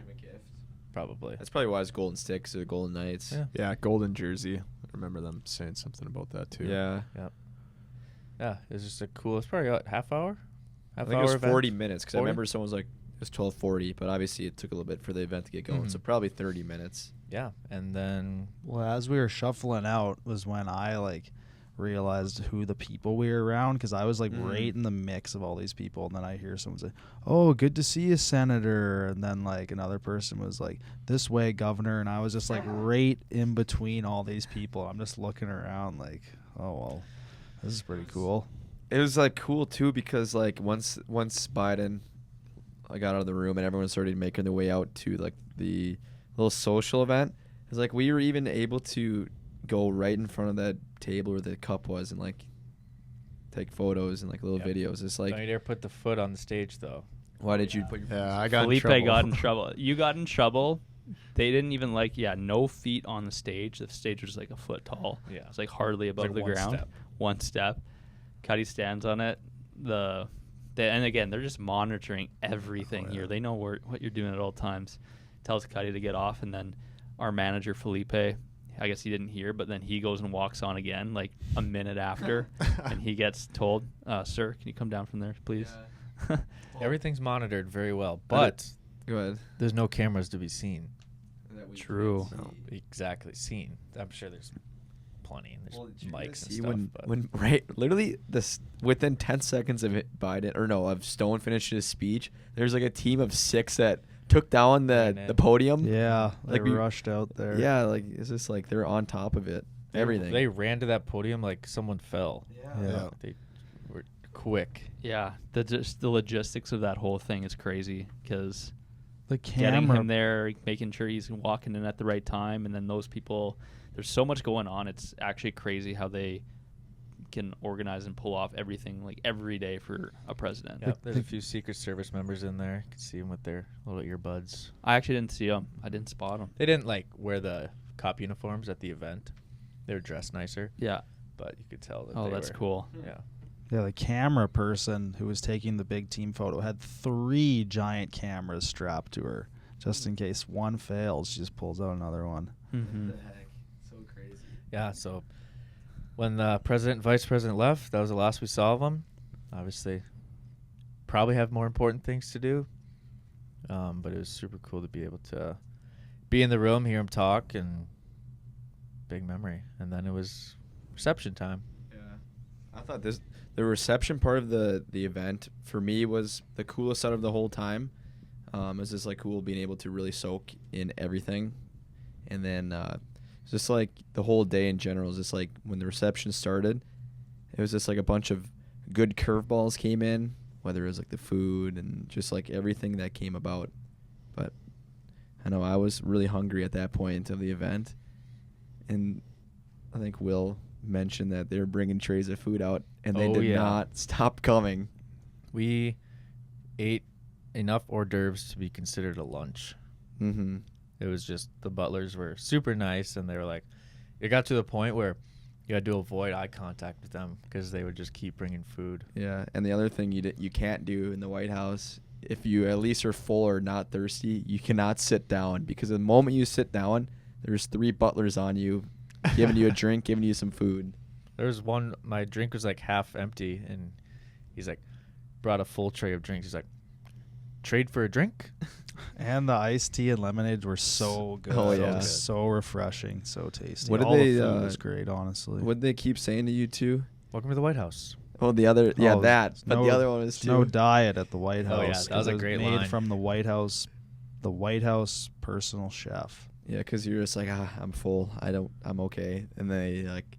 S4: Probably.
S2: that's probably why it's Golden Sticks or Golden Knights.
S4: Yeah.
S3: Yeah, golden jersey. I remember them saying something about that too.
S2: Yeah.
S4: Yeah, it was just a cool. It's probably what, half hour.
S2: I think it was
S4: event?
S2: 40 minutes, because I
S4: 40?
S2: remember someone was like, it was 12:40, but obviously it took a little bit for the event to get going, so
S4: Mhm.
S2: probably 30 minutes.
S4: Yeah, and then
S5: Well, as we were shuffling out was when I realized who the people we were around, because I was like right in the mix of all these people, and then I hear someone say, "Oh, good to see you, Senator," and then like another person was like, "This way, Governor," and I was just like right in between all these people. I'm just looking around like, oh well, this is pretty cool.
S2: It was like cool too because like once Biden got out of the room and everyone started making their way out to like the little social event, it's like we were even able to go right in front of that table where the cup was and like take photos and like little videos. It's like,
S4: Don't you dare put the foot on the stage though.
S2: why did you put your
S3: Yeah, I got
S1: Felipe
S3: in trouble.
S1: got in trouble. You got in trouble. They didn't even no feet on the stage. The stage was like a foot tall.
S4: Yeah.
S1: It's like hardly above
S4: like
S1: the
S4: one
S1: ground.
S4: step.
S1: One step. Cuddy stands on it. And again, they're just monitoring everything here. They know what you're doing at all times. Tells Cuddy to get off, and then our manager Felipe, I guess he didn't hear, but then he goes and walks on again like a minute after, and he gets told, "Sir, can you come down from there, please?" Yeah.
S4: Everything's monitored very well, but
S2: Go ahead.
S4: there's no cameras to be seen.
S1: True.
S4: Exactly, seen. I'm sure there's plenty. And there's mics and stuff.
S2: When right, literally within 10 seconds of of Stone finishing his speech, there's like a team of 6 that took down the podium.
S5: Yeah, they
S2: Like we
S5: rushed out there.
S2: Yeah, like it's just like they're on top of it. Everything.
S4: They ran to that podium like someone fell.
S5: Yeah.
S4: They were quick.
S1: Yeah, the logistics of that whole thing is crazy because
S5: The
S1: getting
S5: camera.
S1: him there, making sure he's walking in at the right time, and then those people. There's so much going on. It's actually crazy how they can organize and pull off everything like every day for a president.
S4: Yeah, there's a few Secret Service members in there. You can see them with their little earbuds.
S1: I actually didn't see them. I didn't spot them.
S4: They didn't like wear the cop uniforms at the event. They were dressed nicer,
S1: Yeah.
S4: but you could tell that.
S1: Oh,
S4: they
S1: that's
S4: were,
S1: cool.
S4: Yeah.
S5: Yeah, the camera person who was taking the big team photo had 3 giant cameras strapped to her, just in case one fails. She just pulls out another one.
S1: Mm-hmm.
S2: So crazy.
S4: Yeah. So when the president and vice president left, that was the last we saw of them. Obviously, probably have more important things to do. But it was super cool to be able to be in the room, hear him talk, and big memory. And then it was reception time.
S2: Yeah. I thought the reception part of the event for me was the coolest out of the whole time. It was just like cool being able to really soak in everything. And then just like the whole day in general is just like when the reception started, it was just like a bunch of good curveballs came in, whether it was like the food and just like everything that came about. But I know I was really hungry at that point of the event. And I think Will mentioned that they were bringing trays of food out, and they did not stop coming.
S4: We ate enough hors d'oeuvres to be considered a lunch.
S2: Mm-hmm.
S4: It was just the butlers were super nice, and they were like, it got to the point where you had to avoid eye contact with them because they would just keep bringing food.
S2: Yeah, and the other thing you can't do in the White House, if you at least are full or not thirsty, you cannot sit down, because the moment you sit down, there's 3 butlers on you, giving you a drink, giving you some food.
S4: There was one, my drink was like half empty, and he's like, brought a full tray of drinks. He's like, trade for a drink?
S5: And the iced tea and lemonade were so good.
S2: Oh, yeah.
S5: So refreshing, so tasty.
S2: What did
S5: All
S2: they,
S5: the food was great, honestly.
S2: What did they keep saying to you two?
S4: Welcome to the White House.
S2: Oh, the other, yeah,
S5: Oh,
S2: that. But
S5: no-
S2: the other one is
S5: There's
S2: too.
S5: no diet at the White House.
S4: Oh, yeah, that was
S5: 'cause
S4: a
S5: it
S4: great
S5: made
S4: line.
S5: from the White House personal chef.
S2: Yeah, because you're just like, I'm full. I'm okay. And they like,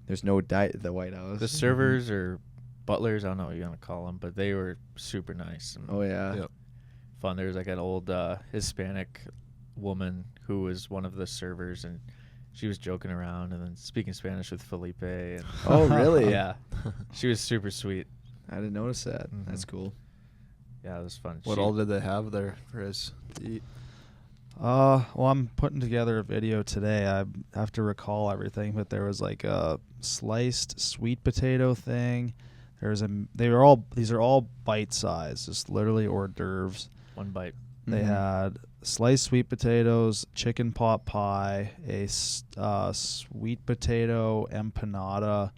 S2: there's no diet at the White House.
S4: The servers or butlers, I don't know what you're going to call them, but they were super nice. And
S2: Oh yeah.
S3: Yep.
S4: fun. There was like an old Hispanic woman who was one of the servers, and she was joking around and then speaking Spanish with Felipe. And
S2: Oh really?
S4: yeah. She was super sweet.
S2: I didn't notice that.
S4: Mhm.
S2: That's cool.
S4: Yeah, it was fun.
S3: What all did they have there for us to eat?
S5: Well, I'm putting together a video today. I have to recall everything, but there was like a sliced sweet potato thing. These are all bite size, just literally hors d'oeuvres.
S4: One bite.
S5: They
S2: Mhm.
S5: had sliced sweet potatoes, chicken pot pie, a sweet potato empanada,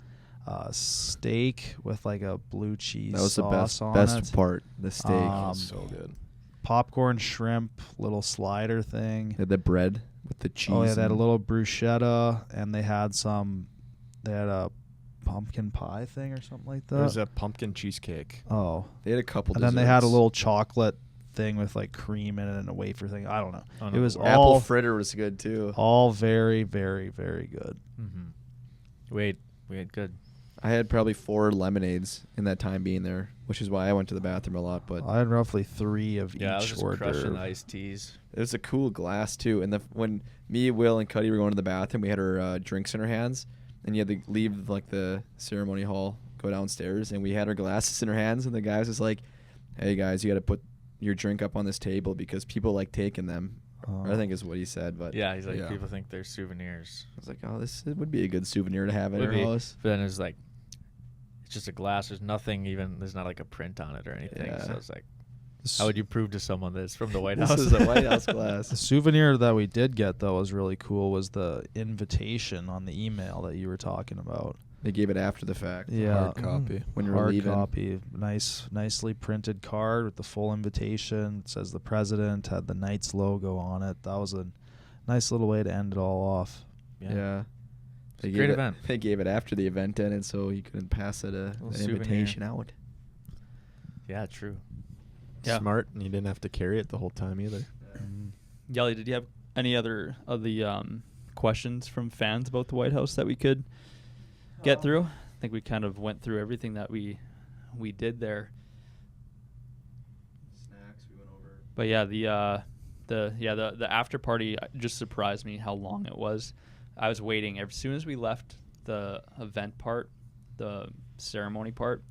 S5: steak with like a blue cheese
S2: That was the
S5: sauce on
S2: best
S5: it.
S2: part. The steak.
S3: So good.
S5: Popcorn shrimp, little slider thing.
S2: They had the bread with the cheese.
S5: Oh yeah, they had a
S2: and-
S5: little bruschetta, and they had a pumpkin pie thing or something like that.
S3: There was a pumpkin cheesecake.
S5: Oh,
S2: They had a couple.
S5: and then they had a
S2: desserts.
S5: little chocolate thing with like cream in it and a wafer thing. I don't know.
S4: Oh,
S5: It
S4: no.
S5: was
S2: apple
S5: all
S2: fritter was good too.
S5: all very, very, very good.
S4: Mm-hmm. We ate good.
S2: I had probably 4 lemonades in that time being there, which is why I went to the bathroom a lot. But
S5: I had roughly 3 of
S4: Yeah, I was
S5: each
S4: just
S5: hors
S4: crushing
S5: d'oeuvre.
S4: the iced teas.
S2: it was a cool glass too. And when me, Will, and Cuddy were going to the bathroom, we had our drinks in our hands, and you had to leave like the ceremony hall, go downstairs, and we had our glasses in our hands, and the guy was just like, "Hey guys, you got to put your drink up on this table because people like taking them." Or I think is what he said. But
S4: Yeah, he's like,
S2: yeah.
S4: people think they're souvenirs.
S2: I was like, "Oh, this would be a good souvenir to have in
S4: Would
S2: our
S4: be.
S2: house."
S4: But then it's like, it's just a glass. There's nothing even, there's not like a print on it or anything.
S2: Yeah.
S4: So it's like, how would you prove to someone that it's from the White
S2: This
S4: House?
S2: is a White House
S5: The
S2: glass.
S5: souvenir that we did get though was really cool. Was the invitation on the email that you were talking about?
S2: They gave it after the fact.
S5: Yeah,
S3: Hard copy.
S2: When you were
S5: hard
S2: leaving.
S5: copy, nicely printed card with the full invitation. It says the president, had the Knights logo on it. That was a nice little way to end it all off.
S2: Yeah.
S4: It's a great event.
S2: They gave it after the event ended, so you couldn't pass it an
S4: souvenir.
S2: invitation out.
S4: Yeah, true.
S1: Yeah.
S3: Smart, and you didn't have to carry it the whole time either.
S1: Yelly, did you have any other of the questions from fans about the White House that we could get through? I think we kind of went through everything that we did there.
S2: Snacks we went over.
S1: But yeah, the after party just surprised me how long it was. I was waiting as soon as we left the event part, the ceremony part.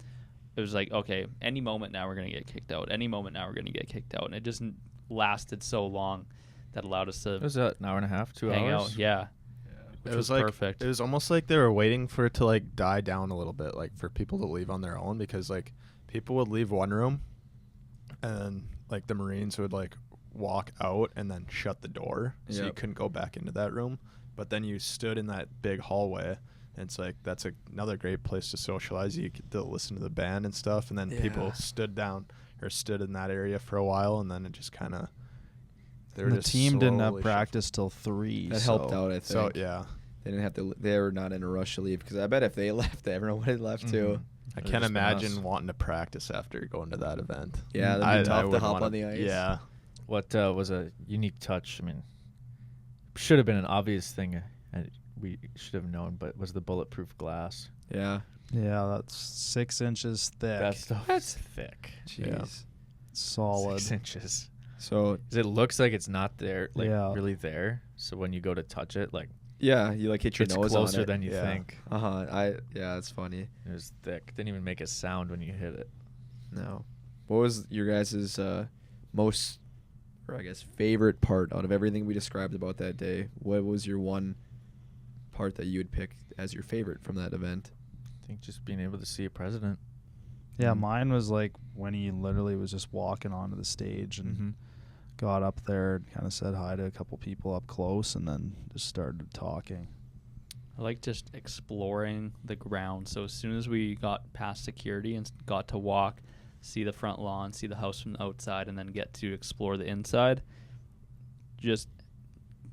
S1: It was like, okay, any moment now we're gonna get kicked out. Any moment now we're gonna get kicked out, and it just lasted so long that allowed us to
S4: It was an hour and a half, 2
S1: hang
S4: hours.
S1: out. Yeah,
S3: It
S1: was
S3: was like
S1: perfect.
S3: It was almost like they were waiting for it to like die down a little bit, like for people to leave on their own, because like people would leave one room, and like the Marines would like walk out and then shut the door, so you
S2: Yep.
S3: couldn't go back into that room. But then you stood in that big hallway, and it's like that's another great place to socialize. You get to listen to the band and stuff, and then people
S2: Yeah.
S3: stood in that area for a while, and then it just kind of.
S5: And the team didn't have practice till 3.
S2: That
S5: so
S2: helped out, I think.
S3: So yeah,
S2: They didn't have to. They were not in a rush to leave because I bet if they left, everyone would have left too.
S3: I
S4: Could've
S3: can't
S4: just been us.
S3: imagine wanting to practice after going to that event.
S2: Yeah, that'd be tough to
S3: wouldn't
S2: hop
S3: wanna-
S2: on the ice.
S3: Yeah,
S4: What was a unique touch? I mean, should have been an obvious thing. We should have known, but was the bulletproof glass.
S2: Yeah.
S5: Yeah, that's 6 inches thick.
S4: That stuff is thick.
S2: Jeez.
S5: Solid.
S4: 6 inches.
S2: So
S4: 'Cause it looks like it's not there, like
S5: Yeah.
S4: really there. So when you go to touch it, like
S2: yeah, you like hit your
S4: it's
S2: nose
S4: closer
S2: on it.
S4: than you
S3: Yeah.
S4: think.
S2: Yeah, it's funny.
S4: It was thick. Didn't even make a sound when you hit it.
S2: No. What was your guys' most, or I guess, favorite part out of everything we described about that day? What was your one part that you would pick as your favorite from that event?
S4: I think just being able to see a president.
S5: Yeah, mine was like when he literally was just walking onto the stage and got up there and kind of said hi to a couple people up close and then just started talking.
S1: I like just exploring the ground. So as soon as we got past security and got to walk, see the front lawn, see the house from the outside, and then get to explore the inside, just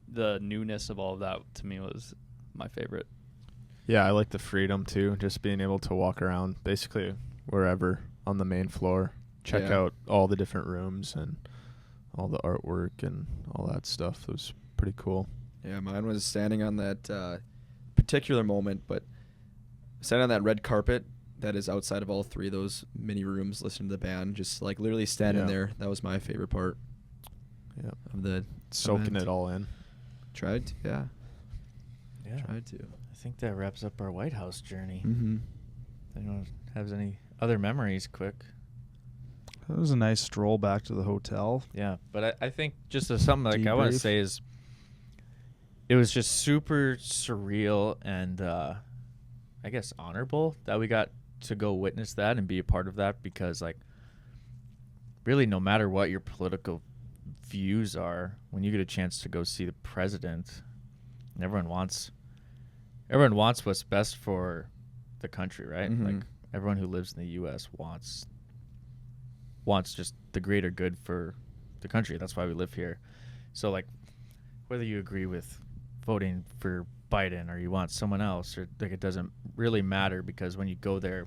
S1: the newness of all of that to me was my favorite.
S3: yeah, I like the freedom too, just being able to walk around basically wherever on the main floor, check
S2: Yeah.
S3: out all the different rooms and all the artwork and all that stuff. It was pretty cool.
S2: Yeah, mine was standing on that particular moment, but standing on that red carpet that is outside of all 3 of those mini rooms, listening to the band, just like literally standing
S3: Yeah.
S2: there. That was my favorite part
S3: Yeah,
S2: of the
S3: soaking
S2: event.
S3: it all in.
S2: Tried to, yeah.
S4: Yeah.
S2: Tried to.
S4: I think that wraps up our White House journey.
S2: Mm-hmm.
S4: Anyone has any other memories quick?
S5: It was a nice stroll back to the hotel.
S4: Yeah, but I think just as something like I want to
S5: Debrief.
S4: say is it was just super surreal and I guess honorable that we got to go witness that and be a part of that, because like really no matter what your political views are, when you get a chance to go see the president, and everyone wants what's best for the country, right?
S2: Mhm.
S4: Like everyone who lives in the US wants just the greater good for the country. That's why we live here. So like whether you agree with voting for Biden or you want someone else, or like it doesn't really matter, because when you go there,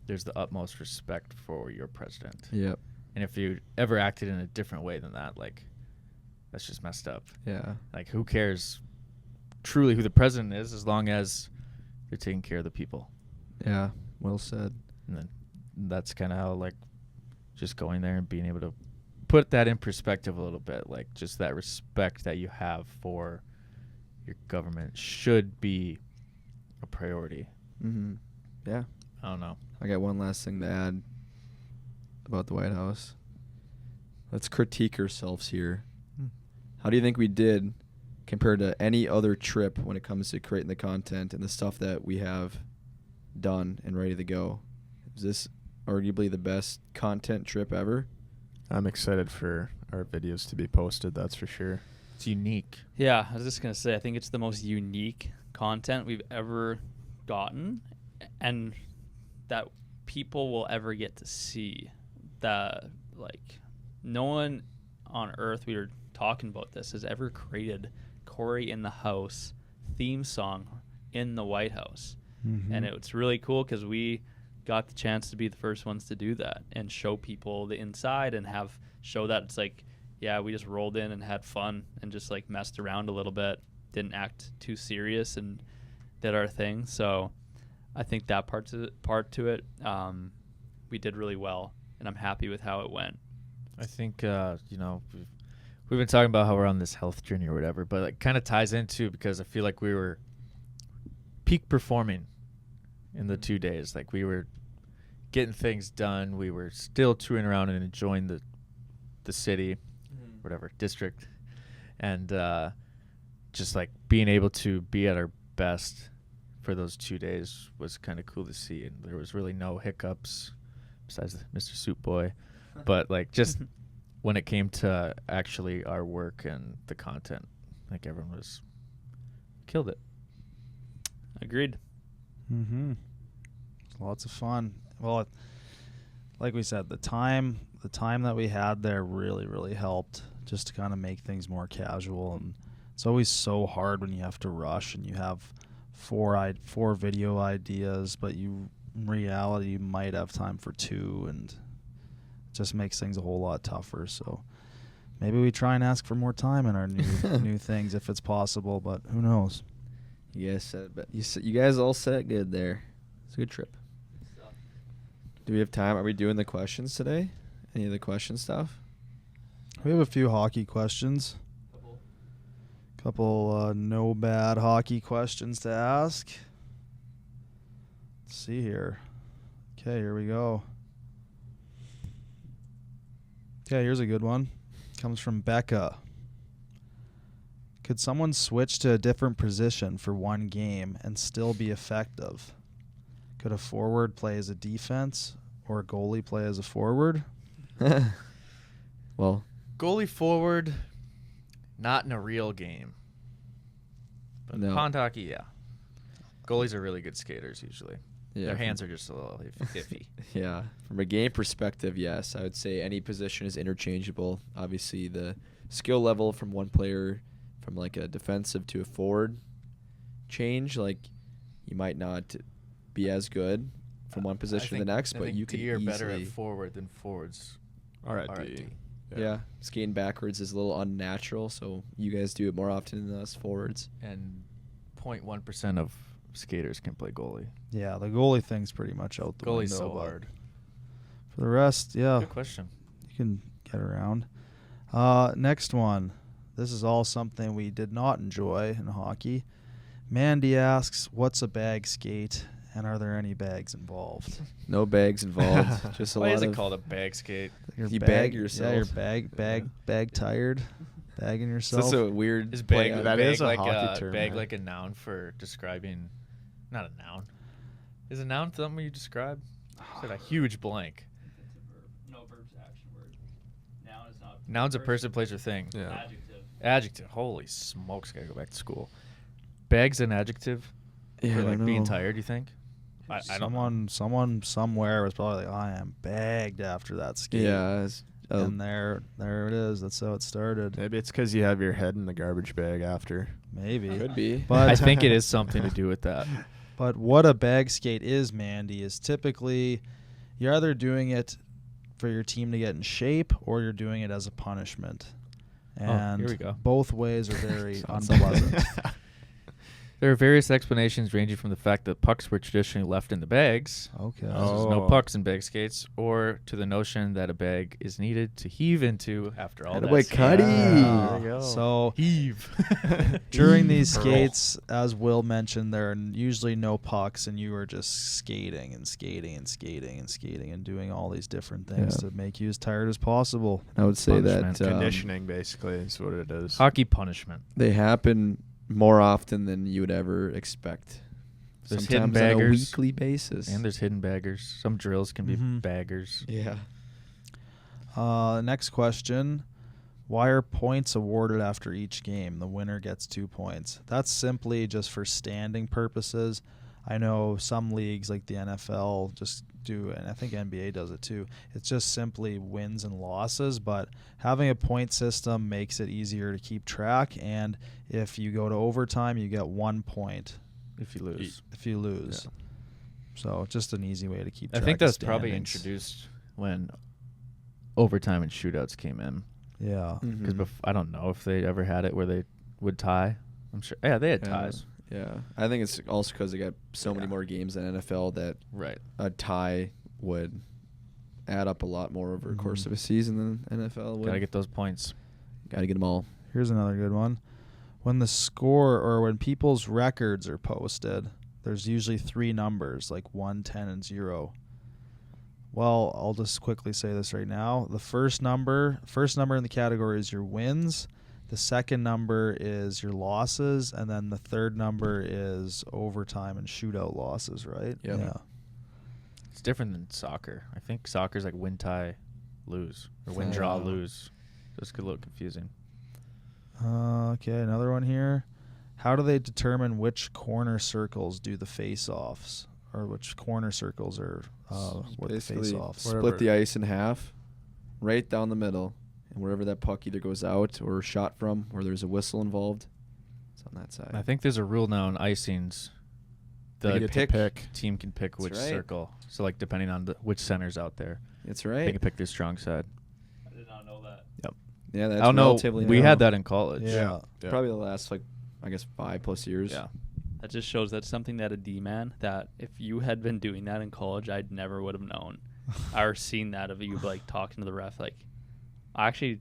S4: there's the utmost respect for your president.
S2: Yep.
S4: And if you ever acted in a different way than that, like, that's just messed up.
S2: Yeah.
S4: Like, who cares truly who the president is as long as you're taking care of the people?
S2: Yeah. Well said.
S4: And then that's kind of how, like, just going there and being able to put that in perspective a little bit, like, just that respect that you have for your government should be a priority.
S2: Mm-hmm. Yeah.
S4: I don't know.
S2: I got one last thing to add about the White House. Let's critique ourselves here. How do you think we did compared to any other trip when it comes to creating the content and the stuff that we have done and ready to go? Is this arguably the best content trip ever?
S3: I'm excited for our videos to be posted, that's for sure.
S4: It's unique.
S1: Yeah, I was just going to say, I think it's the most unique content we've ever gotten and that people will ever get to see. That, like, no one on earth, we were talking about this, has ever created Corey in the House theme song in the White House.
S5: Mm-hmm.
S1: And it's really cool because we got the chance to be the first ones to do that and show people the inside and show that it's like, yeah, we just rolled in and had fun and just like messed around a little bit, didn't act too serious and did our thing. So I think that part to it, we did really well, and I'm happy with how it went.
S4: I think, we've been talking about how we're on this health journey or whatever, but it kind of ties into, because I feel like we were peak performing in the 2 days. Like, we were getting things done. We were still touring around and enjoying the city, whatever, district. And just, like, being able to be at our best for those 2 days was kind of cool to see. And there was really no hiccups besides Mr. Soup Boy. But, like, just when it came to actually our work and the content, like, everyone killed it.
S1: Agreed.
S5: Mm-hmm. Lots of fun. Well, like we said, the time that we had there really, really helped just to kind of make things more casual. And it's always so hard when you have to rush and you have four video ideas, but in reality you might have time for 2, and it just makes things a whole lot tougher. So maybe we try and ask for more time in our new things if it's possible, but who knows?
S2: Yes, but you guys all said it good there. It's a good trip. Do we have time? Are we doing the questions today? Any of the question stuff?
S5: We have a few hockey questions. Couple no bad hockey questions to ask. Let's see here. Okay, here we go. Okay, here's a good one. Comes from Becca. Could someone switch to a different position for one game and still be effective? Could a forward play as a defense or a goalie play as a forward?
S2: Well,
S4: Goalie forward, not in a real game. But
S2: No.
S4: pond hockey, yeah. Goalies are really good skaters usually.
S2: yeah,
S4: Their
S2: from-
S4: hands are just a little iffy.
S2: Yeah, from a game perspective, yes, I would say any position is interchangeable. Obviously, the skill level from one player, from like a defensive to a forward, change. Like, you might not be as good from one position to the next, but you could
S4: D are better at
S2: easily.
S4: forward than forwards
S3: All right,
S4: are at
S3: D.
S4: D.
S2: Yeah, skating backwards is a little unnatural, so you guys do it more often than us forwards.
S4: And 0.1% of skaters can play goalie.
S5: Yeah, the goalie thing's pretty much out the
S4: Goalie's
S5: window.
S4: so
S5: but
S4: hard.
S5: For the rest, yeah,
S4: Good question.
S5: you can get around. Next one. This is all something we did not enjoy in hockey. Mandy asks, what's a bag skate, and are there any bags involved?
S2: No bags involved. Just a
S4: Why
S2: lot
S4: is it
S2: of.
S4: called a bag skate?
S2: You bag yourself.
S5: Yeah, you're bag tired, bagging yourself.
S2: That's a weird.
S4: Is
S2: play
S4: bag
S2: out.
S3: that
S4: bag
S3: is a
S4: like
S3: hockey term,
S4: bag
S3: man.
S4: like a noun for describing? Not a noun. Is a noun something you describe? Is it a huge blank?
S1: No verb's action word. Noun is not.
S4: Noun's a person, place, or thing.
S3: Yeah.
S1: Adjective.
S4: Adjective. Holy smokes! Gotta go back to school. Bag's an adjective
S2: Yeah,
S4: for
S2: I
S4: like
S2: don't
S4: being
S2: know.
S4: tired. You think? I don't know.
S5: Someone somewhere was probably like, I am bagged after that skate.
S2: Yeah,
S5: And there it is. That's how it started.
S3: Maybe it's because you have your head in the garbage bag after.
S5: Maybe.
S2: Could be.
S5: But
S4: I think it is something to do with that.
S5: But what a bag skate is, Mandy, is typically you're either doing it for your team to get in shape or you're doing it as a punishment. And
S4: here we go.
S5: both ways are very
S2: Sounds
S5: unpleasant.
S4: There are various explanations ranging from the fact that pucks were traditionally left in the bags.
S5: Okay.
S4: There's no pucks in bag skates, or to the notion that a bag is needed to heave into after all that.
S2: Attaboy, Cuddy.
S5: Yeah.
S3: There you go.
S5: So
S4: Heave.
S5: during these skates, as Will mentioned, there are usually no pucks, and you are just skating and skating and skating and skating and doing all these different things
S2: Yeah.
S5: to make you as tired as possible.
S2: I would say
S4: Punishment.
S2: that
S3: Conditioning, basically, is what it is.
S4: Hockey punishment.
S2: they happen more often than you would ever expect.
S4: There's hidden
S2: Sometimes on a
S4: baggers.
S2: weekly basis.
S4: And there's hidden baggers. Some drills can be
S5: Mhm.
S4: baggers.
S2: Yeah.
S5: Next question. Why are points awarded after each game? The winner gets 2 points. That's simply just for standing purposes. I know some leagues like the NFL just do, and I think NBA does it too. It's just simply wins and losses, but having a point system makes it easier to keep track, and if you go to overtime, you get 1 point
S4: If you lose.
S5: if you lose.
S3: Yeah.
S5: So just an easy way to keep
S4: I
S5: track
S4: think
S5: of
S4: that's probably
S5: standings.
S4: introduced when overtime and shootouts came in.
S5: Yeah.
S4: Because
S2: Mhm.
S4: I don't know if they ever had it where they would tie. I'm sure. Yeah, they had ties.
S2: Yeah. I think it's also because they got so many
S4: Yeah.
S2: more games than NFL that
S4: Right.
S2: a tie would add up a lot more over the course of a season than NFL would.
S4: Got to get those points.
S2: Gotta get them all.
S5: Here's another good one. When the score or when people's records are posted, there's usually 3 numbers, like 1, 10, and 0. Well, I'll just quickly say this right now. The first number in the category is your wins. The second number is your losses, and then the third number is overtime and shootout losses, right?
S2: Yep.
S5: Yeah.
S4: It's different than soccer. I think soccer's like win, tie, lose. Or win, draw,
S5: Yeah.
S4: lose. So it's a little confusing.
S5: Okay, another one here. How do they determine which corner circles do the face-offs, or which corner circles are what the
S2: Basically,
S5: face-offs?
S2: split the ice in half, right down the middle, and wherever that puck either goes out or shot from, or there's a whistle involved, it's on that side.
S4: I think there's a rule now in icings.
S2: They
S4: The
S2: get to pick.
S4: team can pick
S2: That's
S4: which
S2: right.
S4: circle. So like depending on which center's out there,
S2: That's
S4: they
S2: right.
S4: can pick their strong side.
S1: I did not know that.
S2: Yeah, that's
S4: I don't know.
S2: relatively
S4: We
S2: new.
S4: had that in college.
S5: Yeah.
S2: Probably the last, I guess 5+ years.
S4: Yeah.
S1: That just shows that's something that a D-man, that if you had been doing that in college, I never would have known or seen that of you talking to the ref. I actually,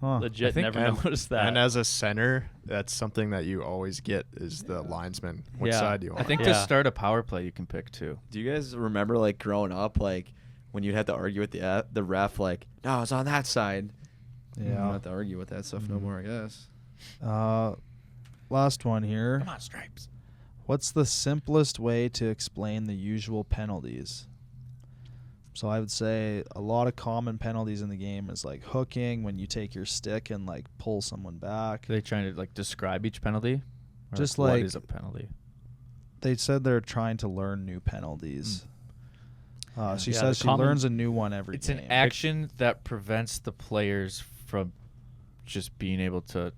S5: Huh.
S1: legit
S4: I think
S1: never noticed that.
S3: And as a center, that's something that you always get is the linesman. Which
S1: Yeah.
S3: side do you want?
S4: I think
S1: Yeah.
S4: to start a power play, you can pick two.
S2: Do you guys remember growing up, when you'd have to argue with the ref, no, it's on that side. You don't
S5: Yeah.
S2: have to argue with that stuff no
S5: Mhm.
S2: more, I guess.
S5: Last one here.
S4: Come on, Stripes.
S5: What's the simplest way to explain the usual penalties? So I would say a lot of common penalties in the game is hooking, when you take your stick and pull someone back.
S4: Are they trying to describe each penalty? Or
S5: Just
S4: what
S5: like-
S4: is a penalty?
S5: They said they're trying to learn new penalties. She
S1: Yeah,
S5: says
S1: the
S5: she
S1: common-
S5: learns a new one every
S4: It's
S5: game.
S4: an action that prevents the players from just being able to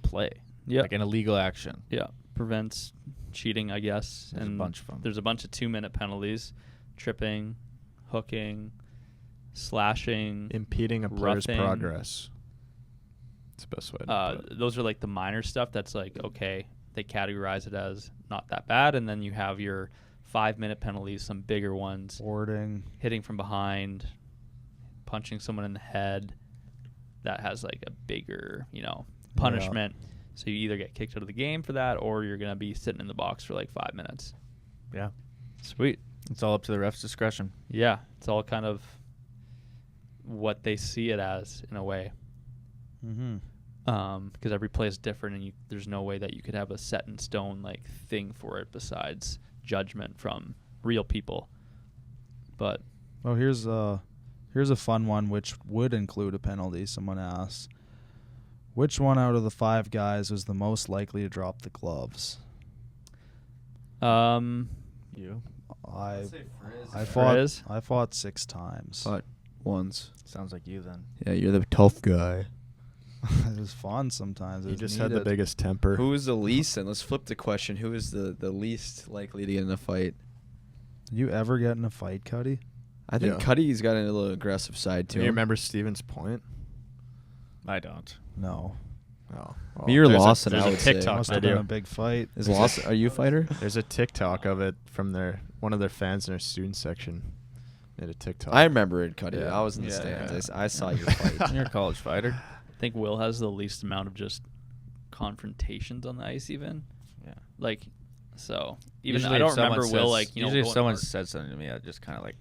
S4: play.
S1: Yeah.
S4: Like an illegal action.
S1: Yeah, prevents cheating, I guess.
S4: There's a
S1: and
S4: bunch of 'em.
S1: There's a bunch of 2-minute penalties: tripping, hooking, slashing.
S3: Impeding a player's
S1: roughing.
S3: progress. It's the best way to put it.
S1: Those are the minor stuff. That's okay, they categorize it as not that bad, and then you have your 5-minute penalties, some bigger ones:
S5: Boarding.
S1: hitting from behind, punching someone in the head. That has a bigger, punishment. So you either get kicked out of the game for that, or you're gonna be sitting in the box for 5 minutes.
S4: Yeah.
S1: Sweet.
S4: It's all up to the ref's discretion.
S1: Yeah, it's all kind of what they see it as in a way,
S5: Mm-hmm.
S1: because every play is different, and there's no way that you could have a set in stone thing for it besides judgment from real people. But
S5: Oh, here's a fun one which would include a penalty. Someone asks, which one out of the 5 guys was the most likely to drop the gloves?
S4: You?
S5: I
S1: Frizz?
S5: fought 6 times.
S2: But once.
S4: Sounds like you then.
S2: Yeah, you're the tough guy.
S5: It was fun sometimes. It
S3: He
S5: was
S3: just had the
S5: needed.
S3: biggest temper.
S2: Who is the least? And let's flip the question. Who is the least likely to get in a fight?
S5: Did you ever get in a fight, Cuddy?
S2: I think
S3: Yeah.
S2: Cuddy's got a little aggressive side to
S3: Do you
S2: him.
S3: remember Steven's point?
S4: I don't.
S5: No.
S3: Oh,
S2: Me or
S3: there's a-
S2: Lawson,
S3: there's
S2: I
S3: a
S2: would say.
S3: TikTok
S5: Must have
S3: video.
S5: been a big fight.
S2: Is Lawson? Are you a fighter?
S3: There's a TikTok of it from one of their fans in their student section. Made a TikTok.
S2: I remember it, Cuddy.
S3: Yeah.
S2: I was in the
S4: Yeah,
S2: stands.
S4: yeah.
S2: I saw your fight.
S4: You're a college fighter.
S1: I think Will has the least amount of just confrontations on the ice, even.
S4: Yeah.
S1: Like, so even
S4: Usually
S1: I don't
S4: if someone
S1: remember Will
S4: says-
S1: like
S4: usually if
S1: going
S4: someone
S1: hard.
S4: said something to me, I just kind of like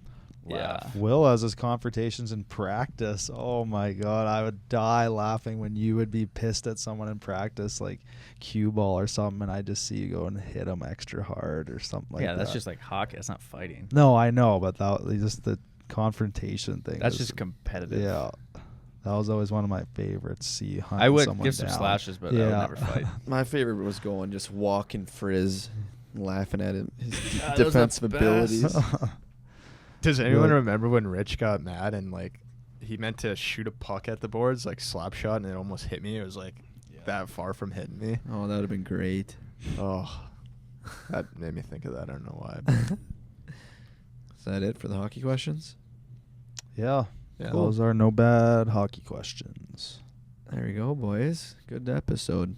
S1: Yeah.
S4: laugh.
S5: Will has his confrontations in practice. Oh my god, I would die laughing when you would be pissed at someone in practice, like cue ball or something, and I just see you go and hit them extra hard or something like that.
S4: Yeah, that's just like hockey. That's not fighting.
S5: No, I know, but that just the confrontation thing.
S4: That's
S5: was-
S4: just competitive.
S5: yeah. That was always one of my favorites. See,
S4: I would
S5: someone
S4: give some
S5: down.
S4: slashes, but I would never fight.
S2: My favorite was going just walking frizz, laughing at him, his
S4: God, those are the
S2: defensive abilities.
S3: Does anyone
S5: Like-
S3: remember when Rich got mad and like he meant to shoot a puck at the boards, like slap shot, and it almost hit me? It was like that far from hitting me.
S2: Oh, that would have been great.
S3: Oh, that made me think of that. I don't know why. But
S2: Is that it for the hockey questions?
S5: Yeah.
S3: yeah.
S5: Those are no bad hockey questions.
S2: There we go, boys. Good episode.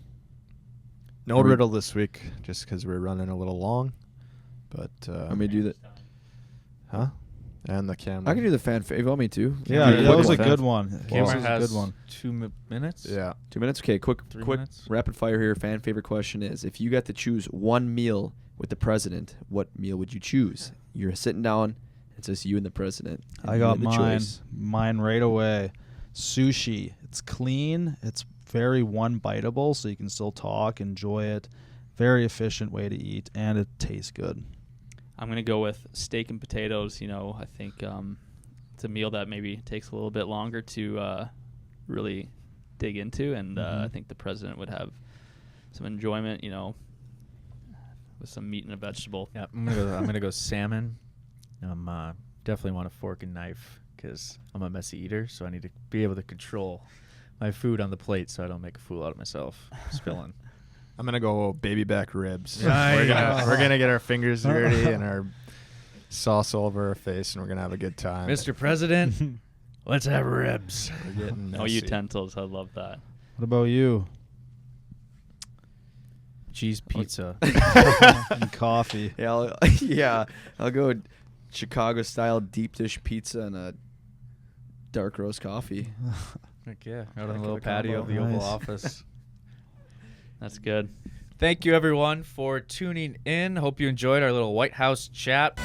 S3: No
S2: Are we-
S3: riddle this week, just because we're running a little long. But
S2: Let me do that.
S3: huh? And the camera.
S2: I can do the fan. If you want me to.
S5: Yeah,
S3: do a
S5: that
S3: quick
S5: was a
S3: one.
S5: good one.
S4: Camera
S5: That was a
S4: has
S5: good one.
S4: 2 minutes.
S3: Yeah.
S2: 2 minutes. Okay, quick
S4: 3
S2: quick
S4: minutes.
S2: rapid fire here. Fan favorite question is: if you got to choose one meal with the president, what meal would you choose? You're sitting down. It's just you and the president. and
S5: I
S2: you
S5: got
S2: have the
S5: mine.
S2: choice.
S5: Mine right away. Sushi. It's clean. It's very one biteable, so you can still talk, enjoy it. Very efficient way to eat, and it tastes good.
S1: I'm gonna go with steak and potatoes. I think it's a meal that maybe takes a little bit longer to really dig into, and I think the president would have some enjoyment. With some meat and a vegetable.
S4: Yeah, I'm gonna go salmon. Definitely want a fork and knife because I'm a messy eater, so I need to be able to control my food on the plate so I don't make a fool out of myself spilling.
S3: I'm gonna go baby back ribs.
S4: Nice.
S3: We're gonna get our fingers dirty and our sauce all over our face, and we're gonna have a good time.
S4: Mr. President, let's have ribs.
S3: We're getting
S1: No
S3: messy.
S1: utensils. I love that.
S5: What about you?
S4: Cheese pizza.
S5: And coffee.
S2: Yeah, I'll go Chicago style deep dish pizza and a dark roast coffee.
S4: Heck yeah, out on
S2: Heck
S4: the
S2: of
S4: little
S2: a
S4: patio of the
S2: combo.
S4: Oval
S5: Nice.
S4: Office.
S1: That's good.
S4: Thank you, everyone, for tuning in. Hope you enjoyed our little White House chat.